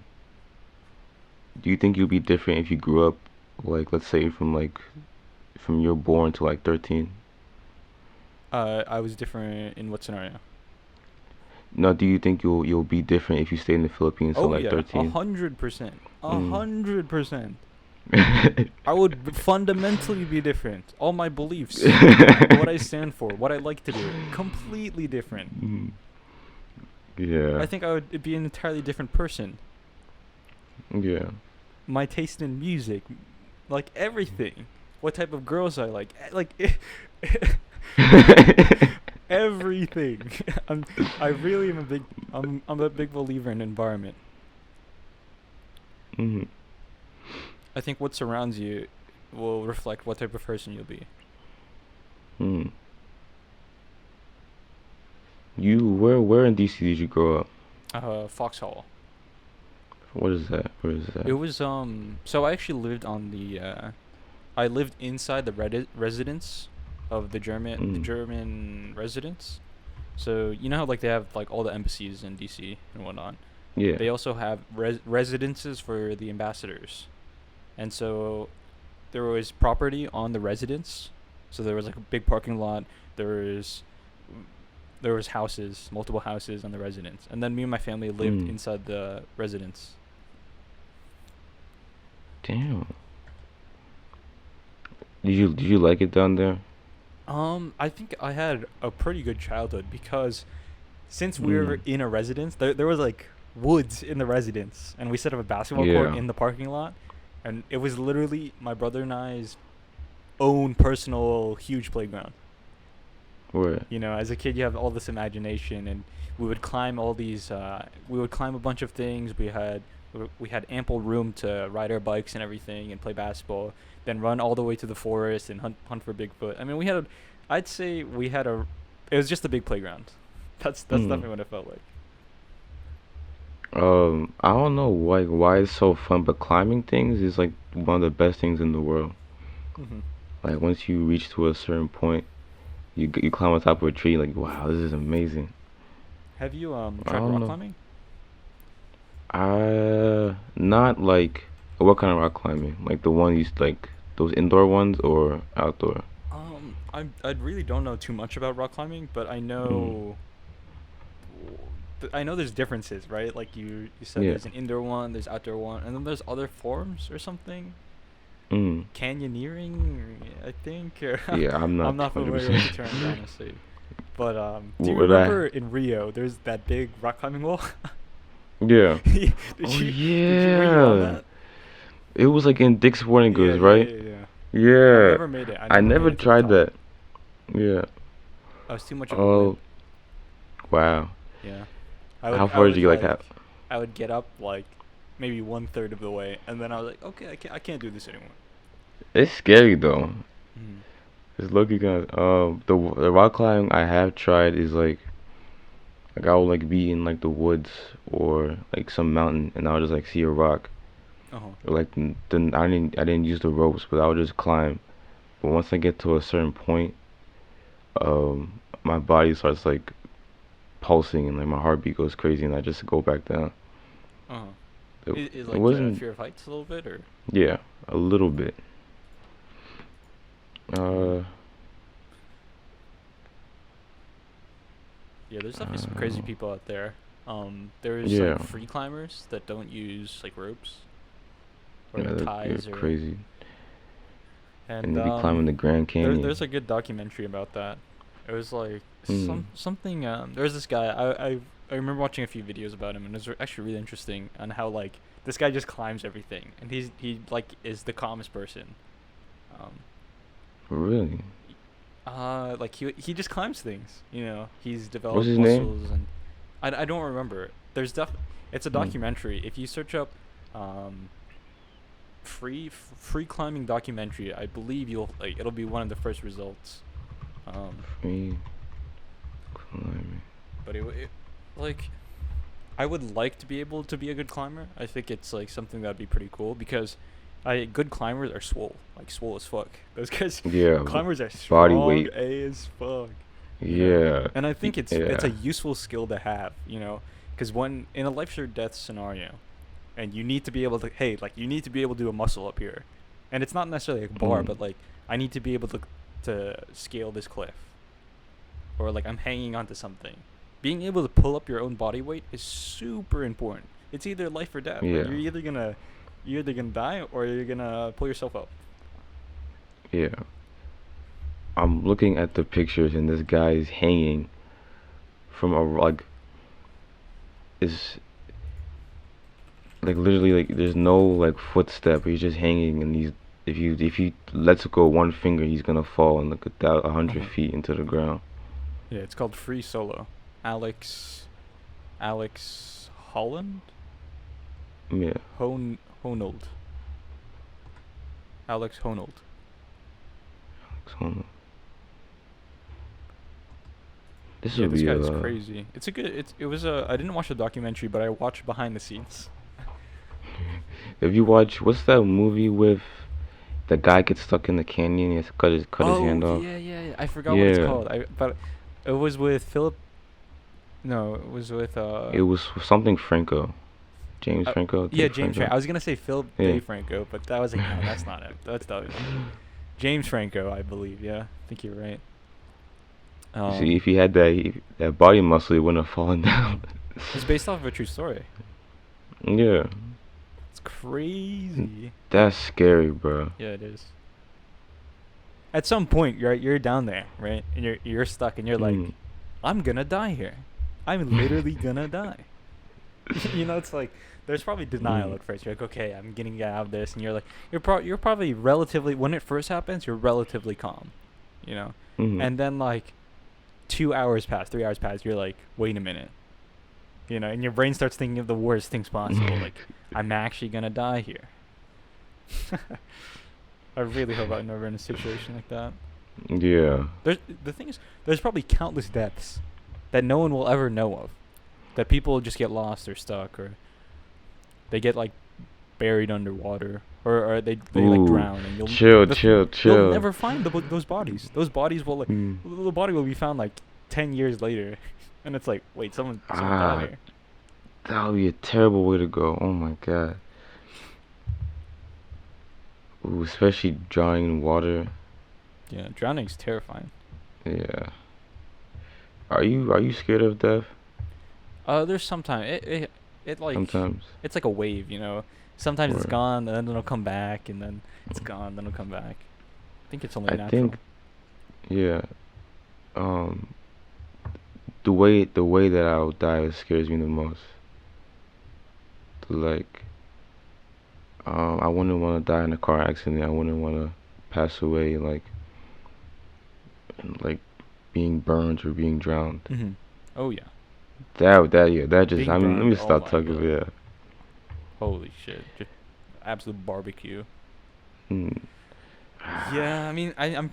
Do you think you'd be different if you grew up, like, let's say from you're born to like 13?
I was different in what scenario?
No, do you think you'll be different if you stay in the Philippines till
Oh
like
yeah,
13?
100%,
Mm.
100%. I would fundamentally be different. All my beliefs, what I stand for, what I like to do, completely different.
Mm. Yeah.
I think I would be an entirely different person.
Yeah.
My taste in music, like everything, what type of girls I like everything. I really am I'm a big believer in environment.
Mhm.
I think what surrounds you will reflect what type of person you'll be.
Mm. Where in DC did you grow up?
Foxhall.
What is that? Where is that?
It was so I actually lived on the I lived inside the residence of the
Mm.
German residents. So you know how like they have like all the embassies in DC and whatnot.
Yeah.
They also have residences for the ambassadors, and so there was property on the residence. So there was like a big parking lot. There was there was houses, multiple houses on the residence, and then me and my family lived
Mm.
inside the residence.
Damn. Did you like it down there?
I think I had a pretty good childhood because since we were
Mm.
in a residence, there was like woods in the residence, and we set up a basketball court
Yeah.
in the parking lot, and it was literally my brother and I's own personal huge playground.
Where?
As a kid, you have all this imagination, and we would climb all these. We would climb a bunch of things. We had ample room to ride our bikes and everything, and play basketball. Then run all the way to the forest and hunt for Bigfoot. I mean, I'd say we had a. It was just a big playground. That's
Mm.
definitely what it felt like.
I don't know why it's so fun, but climbing things is like one of the best things in the world.
Hmm.
Like once you reach to a certain point, you climb on top of a tree, like wow, this is amazing.
Have you
I
tried
don't
rock
know.
climbing?
Not like what kind of rock climbing? Like the one you like those indoor ones or outdoor?
I really don't know too much about rock climbing, but I
Mm.
know. I know there's differences, right? Like you said,
Yeah.
there's an indoor one, there's outdoor one, and then there's other forms or something.
Mm.
Canyoneering, I think. Or
Yeah, I'm
I'm
not
not familiar with the
100%.
term, honestly. But do you
What I?
remember in Rio, there's that big rock climbing wall?
Yeah.
Did
Oh
were you on
yeah.
that?
It was like in Dick's Sporting
Yeah,
Goods,
yeah,
right?
yeah, yeah. I
Yeah.
never made it. I
I
never made
never
it to the
tried
top.
that. Yeah.
I was too much of a
Oh,
wimp.
wow.
Yeah.
How
I
far did
would
you like have?
I would get up like maybe 1/3 of the way, and then I was like, okay, I can't do this anymore.
It's scary though.
Mm.
It's lucky kind. The rock climbing I have tried is like I would like be in like the woods or like some mountain, and I would just like see a rock,
Uh huh.
or like then I didn't use the ropes, but I would just climb. But once I get to a certain point, my body starts like pulsing and like my heartbeat goes crazy, and I just go back down.
Uh huh.
It,
Is
it
like
wasn't,
fear of heights a little bit, or?
yeah, a little bit.
Mm.
Uh,
Yeah, there's definitely some crazy
uh,
people out there. There's
yeah,
like free climbers that don't use like ropes or
yeah,
like
they're
ties or,
crazy, and
and
they be climbing the Grand
there's
Canyon.
a good documentary about that. It was like
Mm,
something. There's this guy. I remember watching a few videos about him, and it was actually really interesting on how like this guy just climbs everything, and he like is the calmest person. Um,
really?
like he just climbs things. You know, he's
What's
developed
his name?
muscles, and I don't remember. It's a
Mm,
documentary. If you search up, um, free climbing documentary, I believe you'll like it'll be one of the first results. Um,
free climbing.
but it like I would like to be able to be a good climber. I think it's like something that'd be pretty cool because I good climbers are swole as fuck. Those guys,
Yeah,
climbers are
body
strong
weight.
as fuck. You know,
Yeah,
and I think it's a
yeah.
useful skill to have. You know, because when in a life or death scenario, and you need to be able to like you need to be able to do a muscle up here, and it's not necessarily a bar,
Mm,
but like I need to be able to scale this cliff, or like I'm hanging onto something. Being able to pull up your own body weight is super important. It's either life or death. Like
yeah,
you're either gonna die or you're gonna pull yourself up.
yeah. I'm looking at the pictures, and this guy is hanging from a like is like literally like there's no like footstep. He's just hanging, and he's if he lets go one finger, he's gonna fall and like 100 feet into the ground.
Yeah, it's called free solo. Alex Alex Holland
Yeah.
Honold. Alex Honold.
So this
Yeah,
will
this
be
guy's
a.
crazy. It was a I didn't watch the documentary, but I watched behind the scenes.
If you watch, what's that movie with the guy gets stuck in the canyon? He has to cut his
Oh
hand off.
yeah. I forgot what it's
Yeah,
called. I but it was with Philip. No, it was with
it was something Franco, James
uh
Franco,
yeah,
Dave
James Franco.
Franco.
I was gonna say Philip
Yeah.
Dave Franco, but that was like no, that's not it. That's the other one. James Franco, I believe. Yeah, I think you're right.
You see,
Um,
if he had that body muscle, he wouldn't have fallen down.
it's based off of a true story.
Yeah,
It's crazy.
that's scary, bro.
Yeah, it is. At some point, you're down there, right? And you're stuck, and you're like,
Mm.
I'm gonna die here. I'm literally gonna die. You know, it's like there's probably denial
Mm.
at first. You're like, okay, I'm getting out of this, and you're like, you're probably relatively when it first happens, you're relatively calm, you know,
Mm.
and then like 2 hours pass, 3 hours pass, you're like, wait a minute, you know, and your brain starts thinking of the worst things possible, like I'm actually gonna die here. I really hope I'm never in a situation like that.
Yeah.
There's the thing is, there's probably countless deaths that no one will ever know of. That people just get lost or stuck or they get like buried underwater or they like
Ooh.
drown and
Chill,
the,
chill,
you'll
chill.
never find those bodies. Those bodies will like
Mm.
the body will be found like 10 years later, and it's like wait someone died
Ah,
here.
that would be a terrible way to go. Oh my god. Ooh, especially drowning in water.
Yeah, drowning's terrifying.
Yeah. Are you scared of death?
There's sometimes it like
Sometimes.
it's like a wave, you know. Sometimes it's
Or
gone, and then it'll come back, and then it's gone, then it'll come back. I think it's only
I
natural.
think yeah. Um, the way that I'll die scares me the most. Like, I wouldn't want to die in a car accident. I wouldn't want to pass away like being burned or being drowned.
Mhm. Oh yeah.
That yeah, that just
Being
I mean, let
burned.
me
Oh
stop
my
talking.
god.
Yeah,
Holy shit, just absolute barbecue.
Mm.
Yeah, I mean, I'm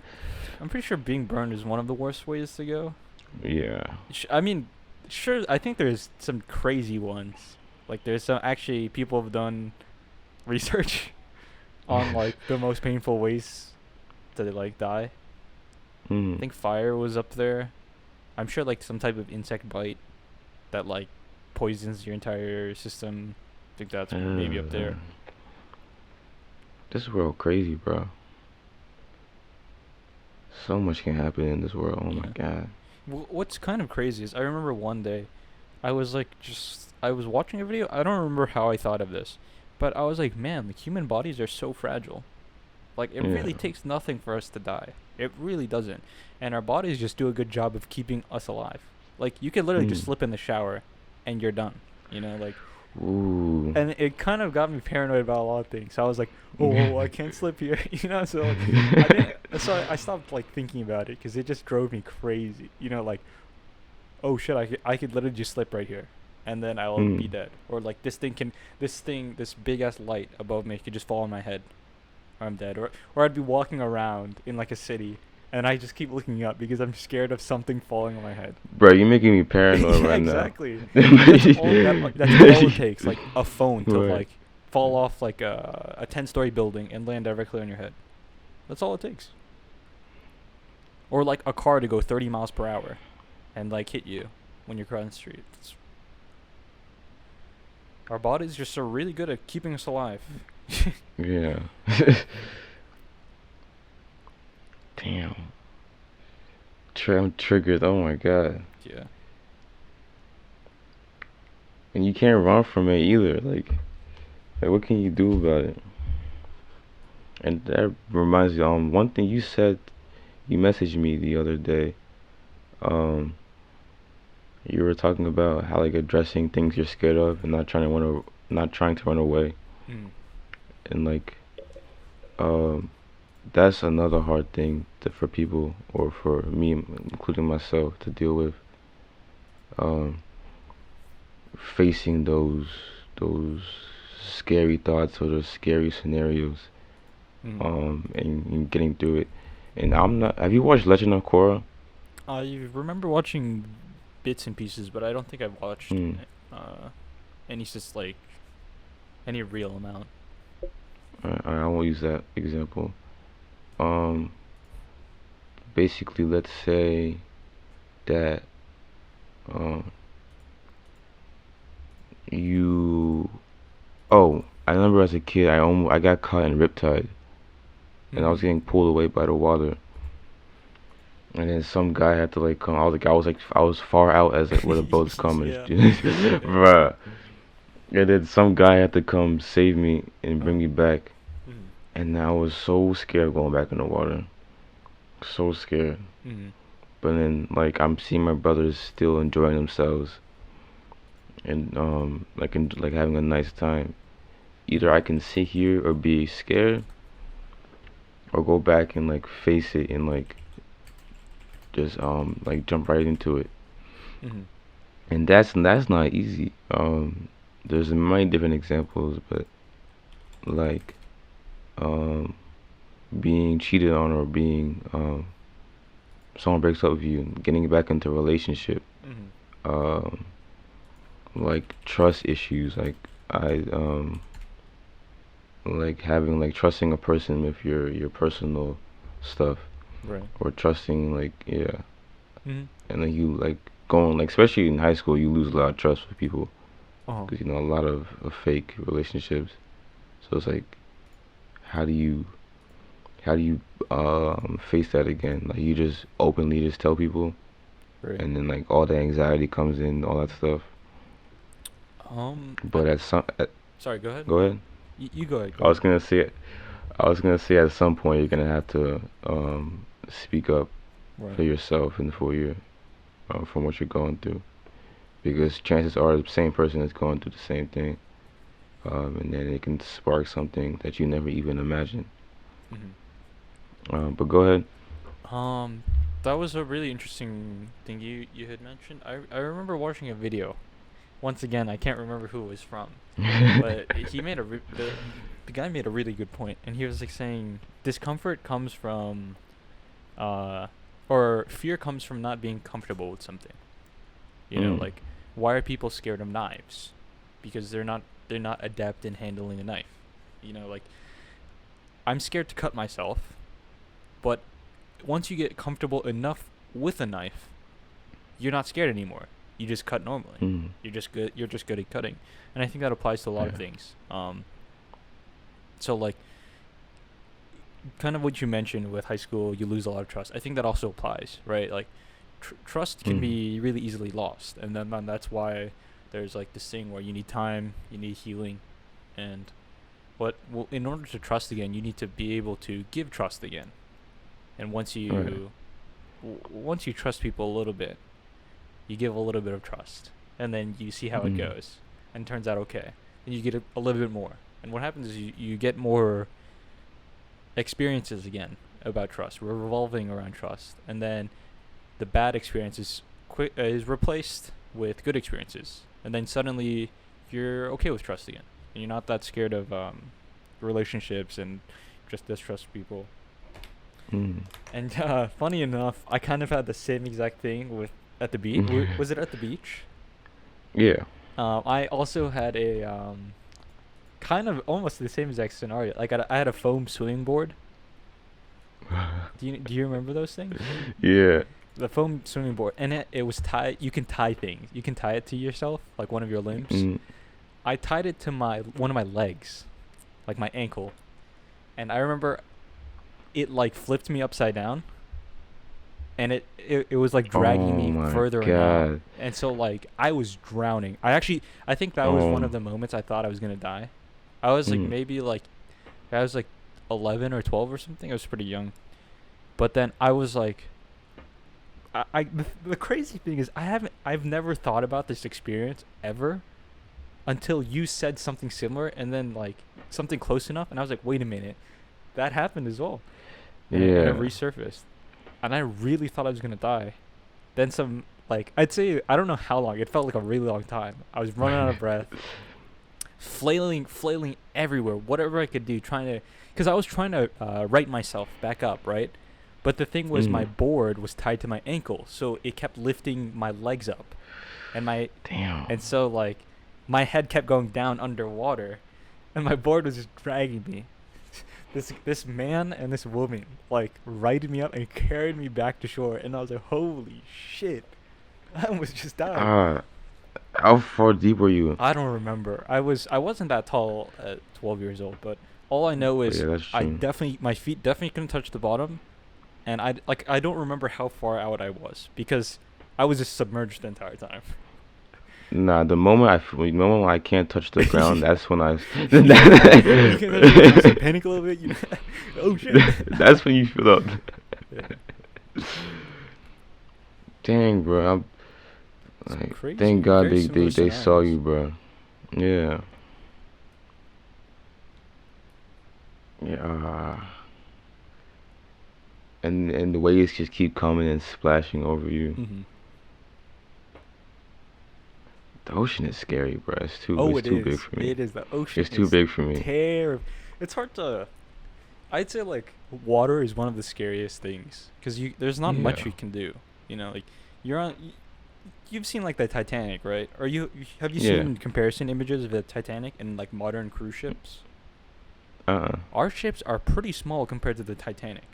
pretty sure being burned is one of the worst ways to go.
Yeah.
I mean, sure, I think there's some crazy ones. Like there's some actually people have done research on like the most painful ways to like die. I
Mm.
think fire was up there. I'm sure like some type of insect bite that like poisons your entire system. I think that's maybe up
Uh,
there.
this world crazy, bro. So much can happen in this world. Oh my
Yeah.
god.
What's kind of crazy is I remember one day I was like just I was watching a video. I don't remember how I thought of this, but I was like, man, the human bodies are so fragile. Like it
Yeah.
really takes nothing for us to die. It really doesn't. And our bodies just do a good job of keeping us alive. Like you could literally just
Mm.
slip in the shower and you're done. Like
Ooh.
and it kind of got me paranoid about a lot of things. So I was like, "Oh, whoa, I can't slip here," So like, I didn't. So I stopped like thinking about it because it just drove me crazy. Like, oh shit, I could literally just slip right here, and then I'll be
Mm.
dead. Or like this big ass light above me could just fall on my head, or I'm dead. Or I'd be walking around in like a city, and I just keep looking up because I'm scared of something falling on my head.
Bro, you're making me paranoid
Yeah,
right now.
exactly. That's all it takes, like a phone to
Right.
like fall off like a 10-story building and land directly on your head. That's all it takes. Or like a car to go 30 miles per hour and like hit you when you're crossing the street. Our bodies just are really good at keeping us alive.
Yeah. Damn. I'm triggered. Oh my god.
Yeah.
And you can't run from it either. Like what can you do about it? And that reminds me, one thing you said, you messaged me the other day. Um, you were talking about how like addressing things you're scared of and not trying to run away.
Mm.
And like, um, that's another hard thing for people or for me, including myself, to deal with. Um, facing those scary thoughts or those scary scenarios,
Mm.
and getting through it. And I'm not. Have you watched Legend of Korra?
I remember watching bits and pieces, but I don't think I've watched
Hmm.
uh, any just like any real amount.
I won't use that example. Um, basically, let's say that um you. Oh, I remember as a kid, I got caught in Riptide, and I was
Mm.
getting pulled away by the water. And then some guy had to like come. I was far out as like where the boat's coming,
Yeah.
bruh. And then some guy had to come save me and bring me back.
Mm.
And I was so scared going back in the water, so scared.
Mm.
But then like I'm seeing my brothers still enjoying themselves and like having a nice time. Either I can sit here or be scared, or go back and like face it and like just like jump right into it.
Mm.
And that's not easy. There's many different examples, but like um, being cheated on or being someone breaks up with you, and getting back into a relationship,
Mm.
um, like trust issues, I like having like trusting a person with your personal stuff,
Right.
or trusting like yeah,
Mm.
and then you like going like especially in high school you lose a lot of trust with people
Oh.
because a lot of fake relationships. So it's like, how do you how do you face that again? Like you just openly just tell people,
Right.
and then like all the anxiety comes in, all that stuff.
I,
But
sorry. Go ahead.
go ahead.
You go ahead. Go
I was
ahead.
gonna say I was gonna say at some point you're gonna have to speak up
Right.
for yourself and for your from what you're going through, because chances are the same person is going through the same thing, and then it can spark something that you never even imagined.
Mm.
But go ahead.
Um, that was a really interesting thing you had mentioned. I remember watching a video once again, I can't remember who it was from, but he made the guy made a really good point, and he was like saying discomfort comes from, uh, or fear comes from not being comfortable with something. You know,
Mm.
like why are people scared of knives? Because they're not adept in handling a knife. You know, like I'm scared to cut myself, but once you get comfortable enough with a knife, you're not scared anymore. You just cut normally.
Mm.
You're just good at cutting, and I think that applies to a lot of
Yeah.
things. So like kind of what you mentioned with high school, you lose a lot of trust. I think that also applies, right? Like trust can
Mm.
be really easily lost, and then that's why there's like this thing where you need time, you need healing, and in order to trust again, you need to be able to give trust again. And
Right.
once you trust people a little bit, you give a little bit of trust, and then you see how it
Mm.
goes, and it turns out okay. And you get a little bit more, and what happens is you get more experiences again about trust. We're revolving around trust, and then the bad experiences is replaced with good experiences, and then suddenly you're okay with trust again, and you're not that scared of relationships and just distrust people.
Mm.
And funny enough, I kind of had the same exact thing with at the beach. Was it at the beach?
Yeah.
I also had a kind of almost the same exact scenario. Like I had a foam swimming board. Do you remember those things?
Yeah.
The foam swimming board, and it was tied. You can tie things. You can tie it to yourself, like one of your limbs.
Mm.
I tied it to my one of my legs, like my ankle, and I remember it like flipped me upside down, and it was like dragging
Oh
me
my
further and out,
God.
and so like I was drowning. I think that was one of
Oh.
the moments I thought I was gonna die. I was like
Mm.
maybe like I was like 11 or 12 or something. I was pretty young, but then I was like the crazy thing is I've never thought about this experience ever until you said something similar, and then like something close enough, and I was like, wait a minute, that happened as well, and it
Yeah.
resurfaced, and I really thought I was gonna die. Then some, like I'd say I don't know how long. It felt like a really long time. I was running out of breath, flailing everywhere, whatever I could do, because I was trying to right myself back up, right? But the thing was, my
Mm.
board was tied to my ankle, so it kept lifting my legs up, and
Damn.
so like my head kept going down underwater, and my board was just dragging me. This man and this woman like righted me up and carried me back to shore, and I was like, holy shit, I almost just died.
Ah, how far deep were you?
I don't remember. I wasn't that tall at 12 years old, but all I know
But
is
yeah, that's true.
my feet definitely couldn't touch the bottom, and I don't remember how far out I was because I was just submerged the entire time.
Nah, the moment I can't touch the ground, that's when I.
You can imagine panic a little bit. Oh shit!
That's when you feel up.
Yeah.
Dang, bro. I'm
Some
like,
crazy,
thank God
very similar
they saw
scenarios.
you, bro. Yeah. Yeah. And the waves just keep coming and splashing over you.
Mhm.
The ocean is scary, bro.
Oh,
It's
it
too big
is.
for me.
It is. The ocean
It's too
is
big for me.
terrible. It's hard to. I'd say like water is one of the scariest things because there's not much
Yeah.
you can do. You know, like you're on. You've seen like the Titanic, right? Or have you
Yeah.
seen comparison images of the Titanic and like modern cruise ships?
Uh-uh.
Our ships are pretty small compared to the Titanic.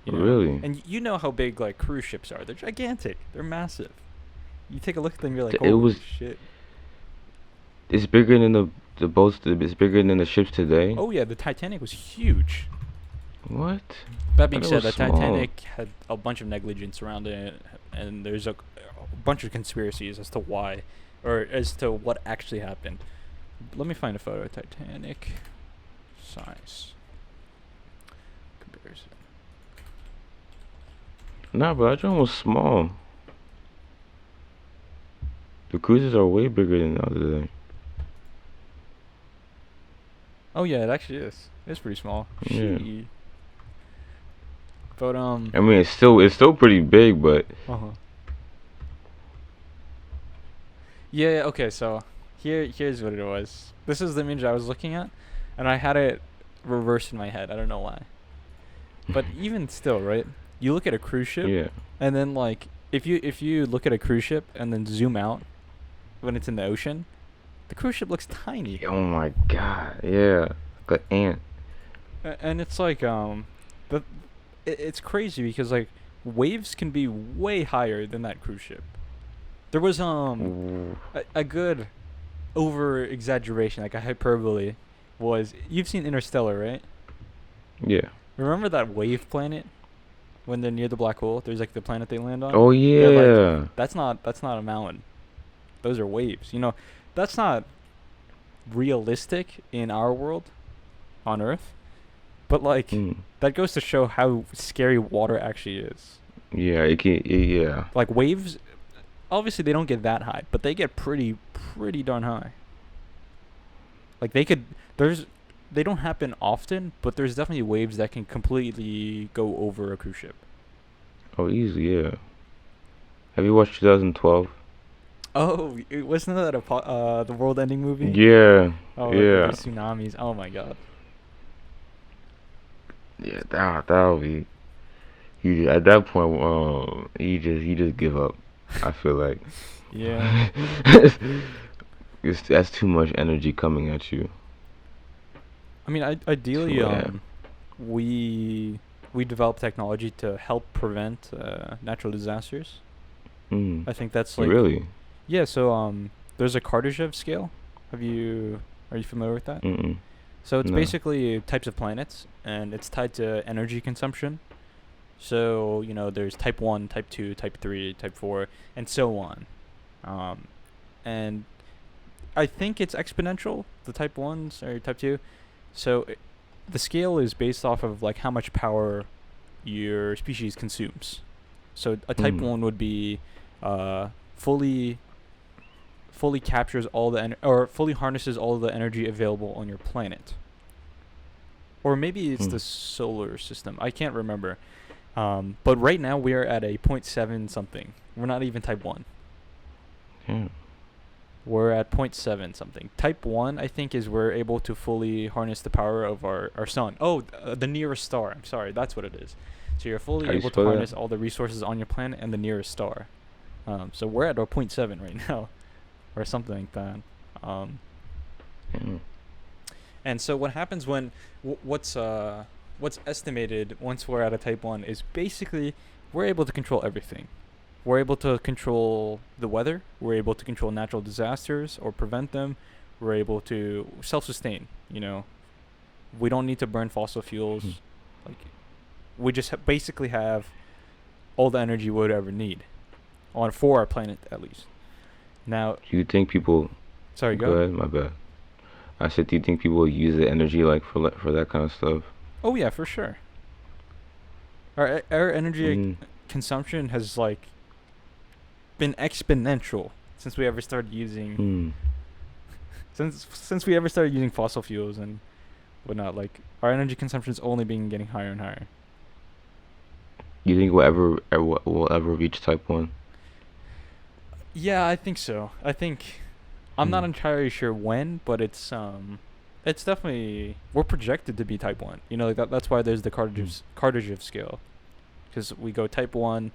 You know?
Really?
And you know how big like cruise ships are. They're gigantic. They're massive. You take a look at them, you're like,
It
holy
was.
shit.
It's bigger than the boats. It's bigger than the ships today.
Oh yeah, the Titanic was huge.
What?
That being
Thought it
said,
was
the
small.
Titanic had a bunch of negligence around it, and there's a bunch of conspiracies as to why, or as to what actually happened. Let me find a photo of Titanic. Size. Comparison.
Nah, bro. That joint was small. The cruises are way bigger than the other day.
Oh yeah, it actually is. It's pretty small.
Yeah.
Shit. But
I mean, it's still pretty big, but
Uh-huh. Yeah, okay, so here's what it was. This is the image I was looking at, and I had it reversed in my head. I don't know why. But even still, right? You look at a cruise ship,
Yeah.
and then like if you look at a cruise ship and then zoom out when it's in the ocean, the cruise ship looks tiny.
Oh my God. Yeah. Like an ant.
And it's like the it's crazy because like waves can be way higher than that cruise ship. There was
Ooh.
a good over exaggeration, like a hyperbole, was you've seen Interstellar, right?
Yeah.
Remember that wave planet when they're near the black hole? There's like the planet they land on.
Oh
They're like,
yeah.
that's not a mountain. Those are waves. That's not realistic in our world on Earth. But like
Mm.
that goes to show how scary water actually is.
Yeah. It can. Yeah.
Like waves, obviously they don't get that high, but they get pretty darn high. Like there's they don't happen often, but there's definitely waves that can completely go over a cruise ship.
Oh, easy. Yeah. Have you watched 2012?
Oh, wasn't that the world-ending movie?
Yeah.
Oh, like with the
Yeah.
tsunamis. Oh my god.
Yeah. That'll be. You at that point, you just give up. I feel like.
Yeah.
That's too much energy coming at you.
I mean, ideally,
So yeah.
we develop technology to help prevent natural disasters.
Mm.
I think that's like
Really?
yeah. So there's a Kardashev scale. Are you familiar with that?
Mm-mm.
So it's
No.
basically types of planets, and it's tied to energy consumption. So there's type one, type two, type three, type four, and so on. Um, and I think it's exponential. The type ones or type two. So the scale is based off of like how much power your species consumes. So a type
Mm.
one would be uh, fully fully captures all the or fully harnesses all the energy available on your planet. Or maybe it's
Mm.
the solar system. I can't remember. But right now we are at a point 0.7 something. We're not even type 1.
Yeah.
We're at point 0.7 something. Type 1, I think, is we're able to fully harness the power of our sun. Oh, the nearest star. I'm sorry, that's what it is. So you're fully
How you
able to
spell that?
harness all the resources on your planet and the nearest star. So we're at our point 0.7 right now, or something like that. Um,
Yeah.
and so what happens when what's estimated once we're at a type 1 is basically we're able to control everything. We're able to control the weather. We're able to control natural disasters or prevent them. We're able to self-sustain. We don't need to burn fossil fuels.
Mm.
Like we just basically have all the energy we would ever need on for our planet at least. Now,
Do you think people?
sorry,
Go
go.
ahead. My bad. I said, do you think people use the energy like for that kind of stuff?
Oh yeah, for sure. Our energy
Mm.
consumption has like been exponential since we ever started using
Mm.
since we ever started using fossil fuels and whatnot. Like our energy consumption's only been getting higher and higher.
You think we'll ever reach type one?
Yeah, I think so. I think I'm not
Mm.
entirely sure when, but it's definitely we're projected to be type 1. Like that's why there's the
Mm.
Kardashev scale. Cuz we go type 1.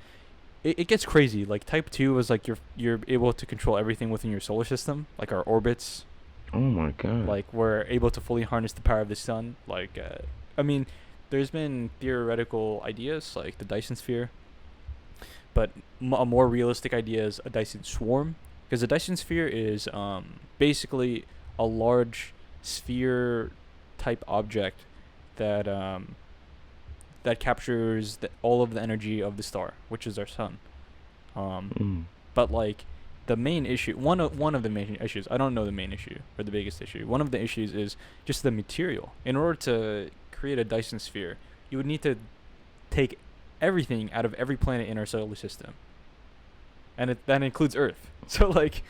It gets crazy. Like type 2 is like you're able to control everything within your solar system, like our orbits.
Oh my God.
Like we're able to fully harness the power of the sun. Like I mean, there's been theoretical ideas like the Dyson sphere, but a more realistic idea is a Dyson swarm, because the Dyson sphere is basically a large sphere type object that that captures all of the energy of the star, which is our sun. Um,
Mm.
but like the main issue, one of the main issues, I don't know the main issue or the biggest issue. One of the issues is just the material. In order to create a Dyson sphere, you would need to take everything out of every planet in our solar system, and that includes Earth. So like,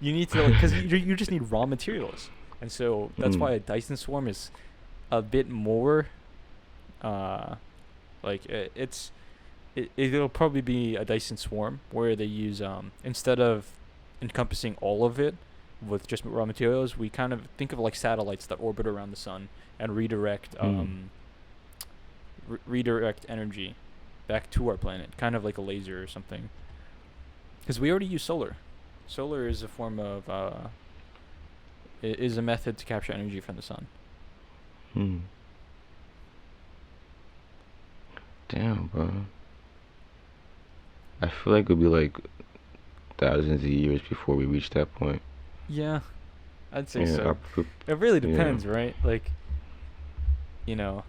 you need to because you just need raw materials, and so that's why
Mm.
a Dyson swarm is a bit more, uh, like it'll probably be a Dyson swarm where they use instead of encompassing all of it with just raw materials, we kind of think of like satellites that orbit around the sun and
Mm.
redirect energy back to our planet, kind of like a laser or something. Because we already use solar. Solar is a form of is a method to capture energy from the sun.
Mm. Damn, bro. I feel like it'll be like thousands of years before we reach that point.
Yeah, I'd say
Yeah,
so. It really
yeah.
depends, right? Like, you know,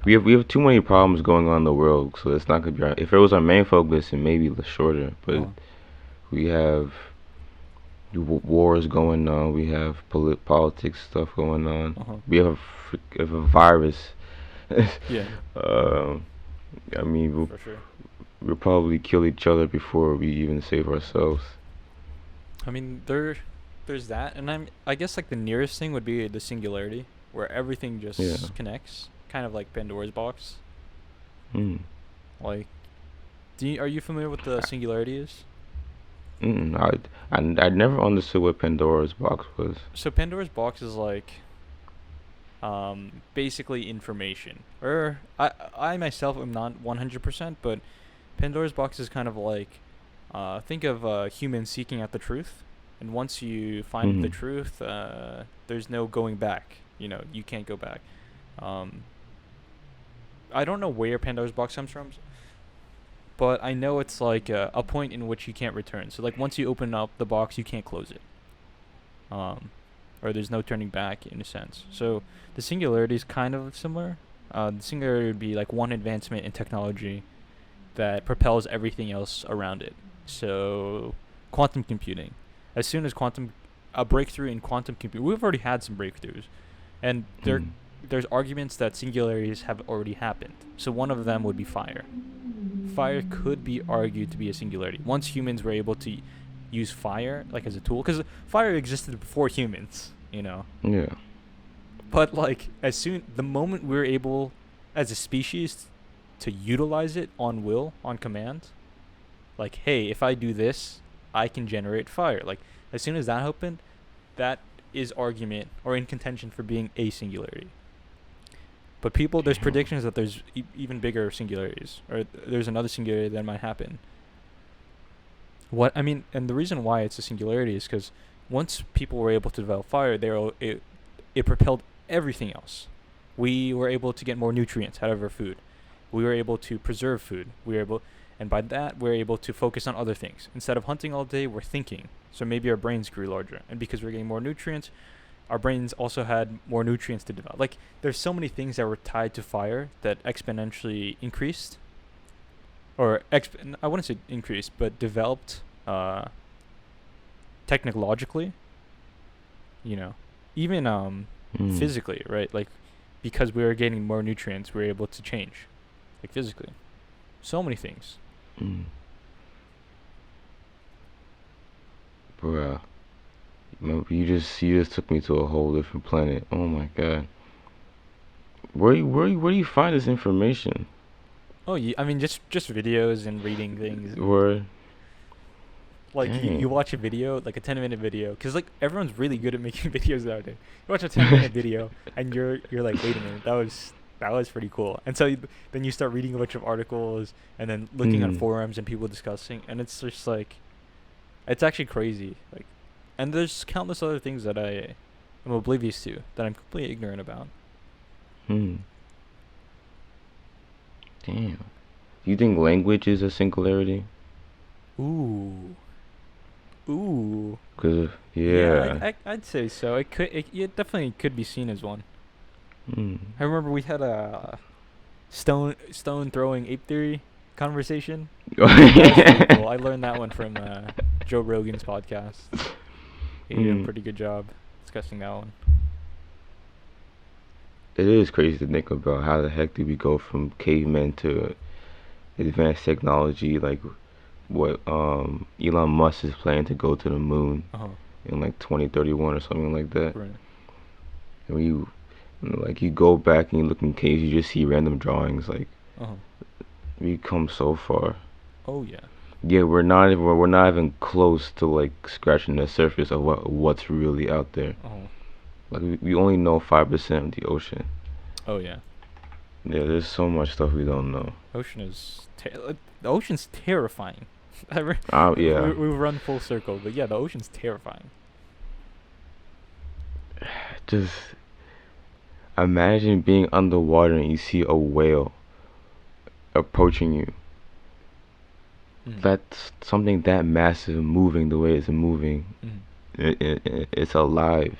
We have too many problems going on in the world, so it's not gonna be. If it was our main focus, it may be shorter. But
uh,
we have wars going on. We have politics stuff going on.
uh-huh.
We have a virus.
Yeah,
uh, I mean,
for sure.
we'll probably kill each other before we even save ourselves.
I mean, there's that, and I guess like the nearest thing would be the singularity, where everything
Yeah.
just connects, kind of like Pandora's box.
Mm.
Like, are you familiar with the singularity is?
Mm. I never understood what Pandora's box was.
So Pandora's box is like basically information. Or I myself am not 100%, but Pandora's box is kind of like think of humans seeking out the truth, and once you find the
Mm.
truth, there's no going back. You know, you can't go back. Um, I don't know where Pandora's box comes from, but I know it's like a point in which you can't return. So like once you open up the box, you can't close it. Um, or there's no turning back in a sense. So the singularity is kind of similar. The singularity would be like one advancement in technology that propels everything else around it. So quantum computing. As soon as a breakthrough in quantum computing, we've already had some breakthroughs, and
Mm.
there's arguments that singularities have already happened. So one of them would be fire. Fire could be argued to be a singularity. Once humans were able to use fire like as a tool, because fire existed before humans, you know.
Yeah.
But like the moment we're able, as a species, to utilize it on will, on command, like hey, if I do this, I can generate fire. Like as soon as that happened, that is argument or in contention for being a singularity. But there's
Damn.
predictions that there's even bigger singularities, or there's another singularity that might happen. What I mean, and the reason why it's a singularity is because once people were able to develop fire, it propelled everything else. We were able to get more nutrients out of our food. We were able to preserve food. And by that, we're able to focus on other things. Instead of hunting all day, we're thinking. So maybe our brains grew larger, and because we're getting more nutrients, our brains also had more nutrients to develop. Like there's so many things that were tied to fire that exponentially increased, or I wouldn't say increased, but developed technologically. You know, even
Mm.
physically, right? Like because we were getting more nutrients, we were able to change, like physically. So many things.
Mm. Bruh. You just took me to a whole different planet. Oh my god. Where do you find this information?
Oh, I mean, just videos and reading things.
Where
Like you
dang.
watch a video, like a 10-minute video, because like everyone's really good at making videos nowadays. You watch a 10-minute video, and you're like, wait a minute, that was pretty cool. And so then you start reading a bunch of articles, and then looking on
Mm.
forums and people discussing, and it's just like, it's actually crazy. Like, and there's countless other things that I am oblivious to, that I'm completely ignorant about.
Mm. Damn. Do you think language is a singularity?
Ooh, ooh.
Cause
Yeah,
yeah.
I'd say so. It definitely could be seen as one.
Mm.
I remember we had a stone throwing ape theory conversation. That was pretty cool. I learned that one from Joe Rogan's podcast. He did a
Mm.
pretty good job discussing that one.
It is crazy to think about how the heck did we go from cavemen to advanced technology like what Elon Musk is planning to go to the moon
Uh huh.
in like 2031 or something like that.
Right.
And when like you go back and you look in caves, you just see random drawings. Like
Uh huh.
we come so far.
Oh yeah.
Yeah, we're not even close to like scratching the surface of what's really out there.
Oh.
Like we only know 5% of the ocean.
Oh yeah.
Yeah, there's so much stuff we don't know.
The ocean's terrifying.
Yeah.
We run full circle, but yeah, the ocean's terrifying.
Just imagine being underwater and you see a whale approaching you.
Mm.
That's something that massive moving the way it's moving.
Mm.
It's alive.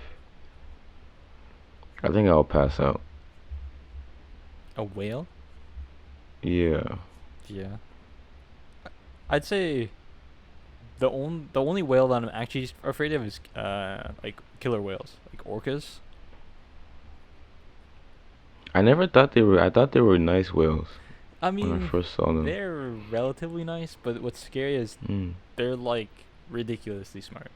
I think I'll pass out.
A whale?
Yeah.
Yeah. I'd say the only whale that I'm actually afraid of is like killer whales, like orcas.
I thought they were nice whales
I
when I
mean,
first saw them.
they're relatively nice, but what's scary is
Mm.
they're like ridiculously smart.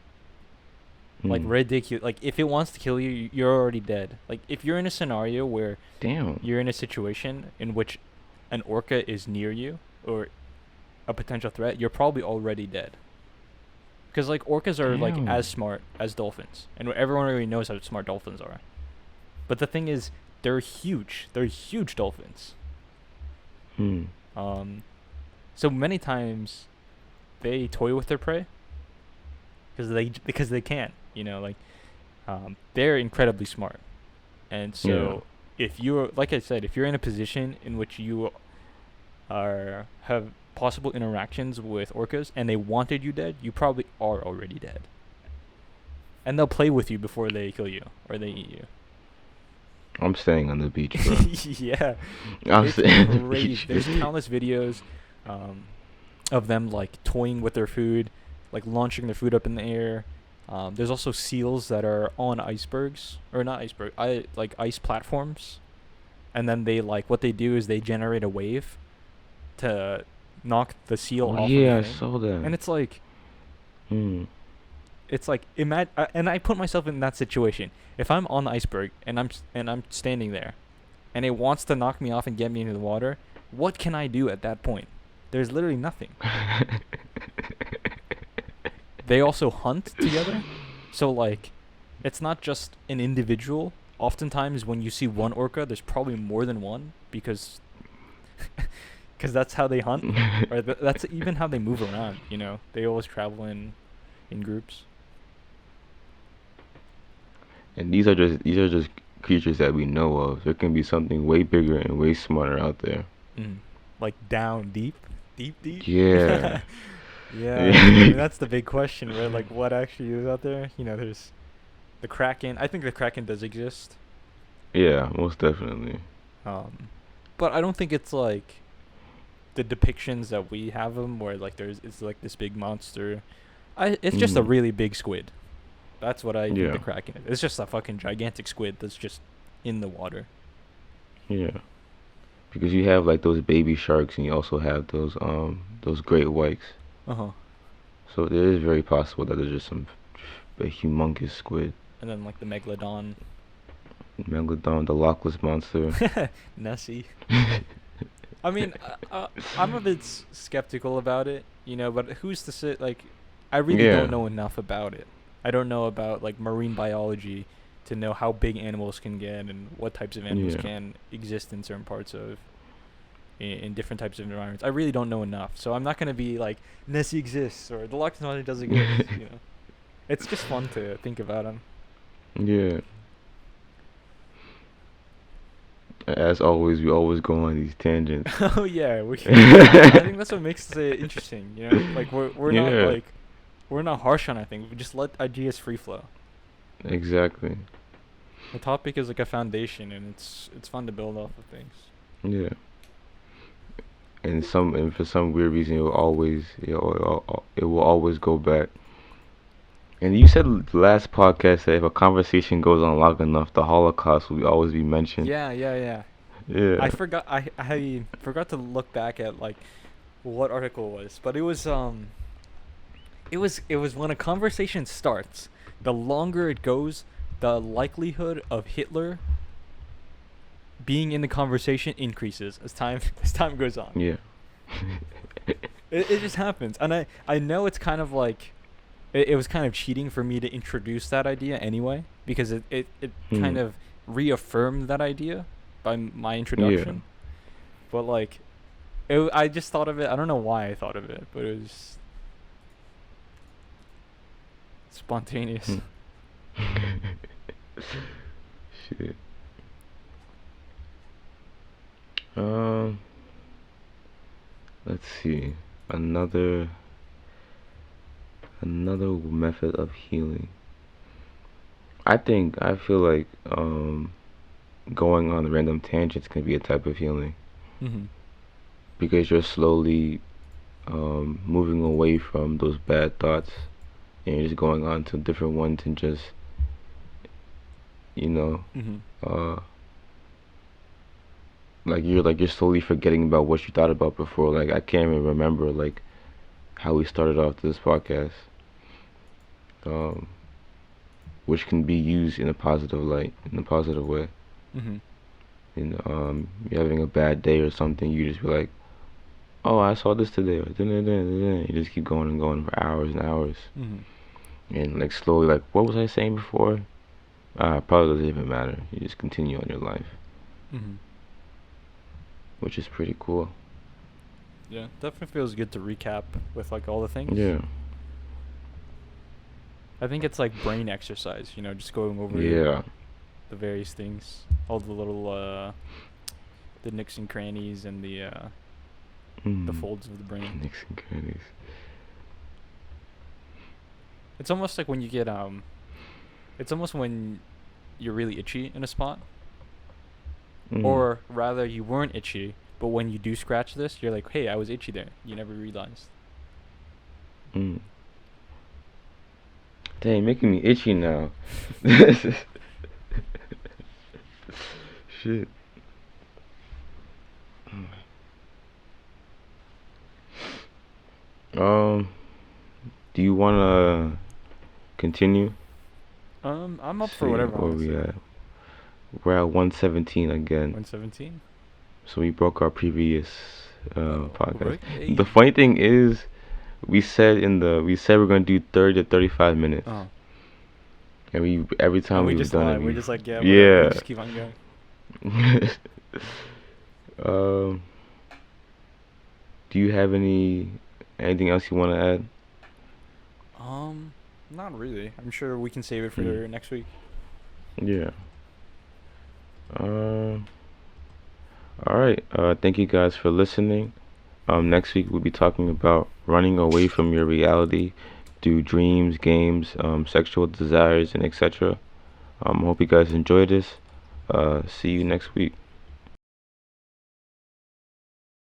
Like
Mm.
ridiculous. Like if it wants to kill you, you're already dead. Like if you're in a scenario where
Damn.
you're in a situation in which an orca is near you or a potential threat, you're probably already dead. Because like orcas are like
Damn.
as smart as dolphins, and everyone already knows how smart dolphins are. But the thing is, they're huge. They're huge dolphins.
Hmm.
Um, so many times they toy with their prey because they can. You know, like they're incredibly smart, and so if you're like I said, if you're in a position in which you are have possible interactions with orcas and they wanted you dead, you probably are already dead. And they'll play with you before they kill you or they eat you.
I'm staying on the beach, bro.
Yeah,
I'm
it's
staying on the
crazy.
beach.
There's countless videos of them like toying with their food, like launching their food up in the air. There's also seals that are on icebergs or not iceberg, like ice platforms, and then they like what they do is they generate a wave to knock the seal
Oh
off
yeah, I
of the thing.
saw that.
And
Hmm.
it's like and I put myself in that situation. If I'm on the iceberg and I'm standing there, and it wants to knock me off and get me into the water, what can I do at that point? There's literally nothing. They also hunt together, so like, it's not just an individual. Oftentimes, when you see one orca, there's probably more than one because that's how they hunt, or that's even how they move around. You know, they always travel in groups.
And these are just creatures that we know of. There can be something way bigger and way smarter out there.
Mm. Like down deep, deep.
Yeah.
Yeah, I mean, that's the big question, right? Like, what actually is out there? You know, there's the Kraken. I think the Kraken does exist.
Yeah, most definitely.
But I don't think it's like the depictions that we have them, where like it's like this big monster. It's just a
Mhm.
really big squid. That's what I think
Yeah.
the Kraken is. It's just a fucking gigantic squid that's just in the water.
Yeah. Because you have like those baby sharks and you also have those great whites.
Uh huh.
So it is very possible that there's just a humongous squid.
And then like the megalodon,
Megalodon, the Loch Ness monster.
Nessie. I mean, I'm a bit skeptical about it, you know, but who's to say, like, I really
Yeah.
don't know enough about it. I don't know about, like, marine biology to know how big animals can get and what types of animals
Yeah.
can exist in certain parts of, in different types of environments. I really don't know enough, so I'm not going to be like, Nessie exists or the Loch Ness Monster does exist, you know. It's just fun to think about them.
Yeah. As always, we always go on these tangents.
Oh, yeah. I think that's what makes it interesting, you know? Like, we're not,
Yeah.
like, we're not harsh on anything. We just let ideas free flow.
Exactly.
The topic is like a foundation, and it's fun to build off of things.
Yeah. And for some weird reason, it will always go back. And you said last podcast that if a conversation goes on long enough, the Holocaust will always be mentioned.
Yeah.
Yeah.
I forgot. I forgot to look back at like what article it was, but it was it was when a conversation starts, the longer it goes, the likelihood of Hitler being in the conversation increases as time goes on.
Yeah.
It just happens, and I know it's kind of like it was kind of cheating for me to introduce that idea anyway, because it kind
Hmm.
of reaffirmed that idea by my
Yeah.
introduction. But like, I just thought of it. I don't know why I thought of it, but it was spontaneous.
Hmm. Shit. Um. Let's see. Another another method of healing. I feel like going on random tangents can be a type of healing
Mhm.
because you're slowly moving away from those bad thoughts and you're just going on to different ones and just you know
Mhm.
uh like you're slowly forgetting about what you thought about before. Like I can't even remember like how we started off this podcast, um, which can be used in a positive light, in a positive way.
Mhm.
And you're having a bad day or something, you just be like, "Oh, I saw this today," or you just keep going and going for hours and hours,
Mhm.
and like slowly, like, what was I saying before? Probably doesn't even matter. You just continue on your life,
Mhm.
which is pretty cool.
Yeah, definitely feels good to recap with like all the things.
Yeah,
I think it's like brain exercise, just going over
yeah.
the various things, all the little the nooks and crannies and the
Mm.
folds of the brain.
Nicks and crannies.
It's almost like when you get it's almost when you're really itchy in a spot,
Mm.
or rather you weren't itchy, but when you do scratch this, you're like, "Hey, I was itchy there." You never realized.
Mm. Dang, making me itchy now. Shit. Um, do you wanna continue?
I'm
Let's
up for
see
whatever,
where we
honestly.
at. We're at 117 again.
117.
So we broke our previous
Oh,
podcast.
right.
The
Hey.
funny thing is, we said we're gonna do 30 to 35 minutes,
Oh,
and we every
and
time
we
we've
just
done
lie.
it,
We're
we've
just like, yeah, whatever. We
yeah.
just keep on going.
um, do you have anything else you want to add?
Um, Not really. I'm sure we can save it for
Hmm.
next week.
Yeah. Um. All right. Thank you guys for listening. Next week we'll be talking about running away from your reality through dreams, games, sexual desires, and etc. Hope you guys enjoy this. See you next week.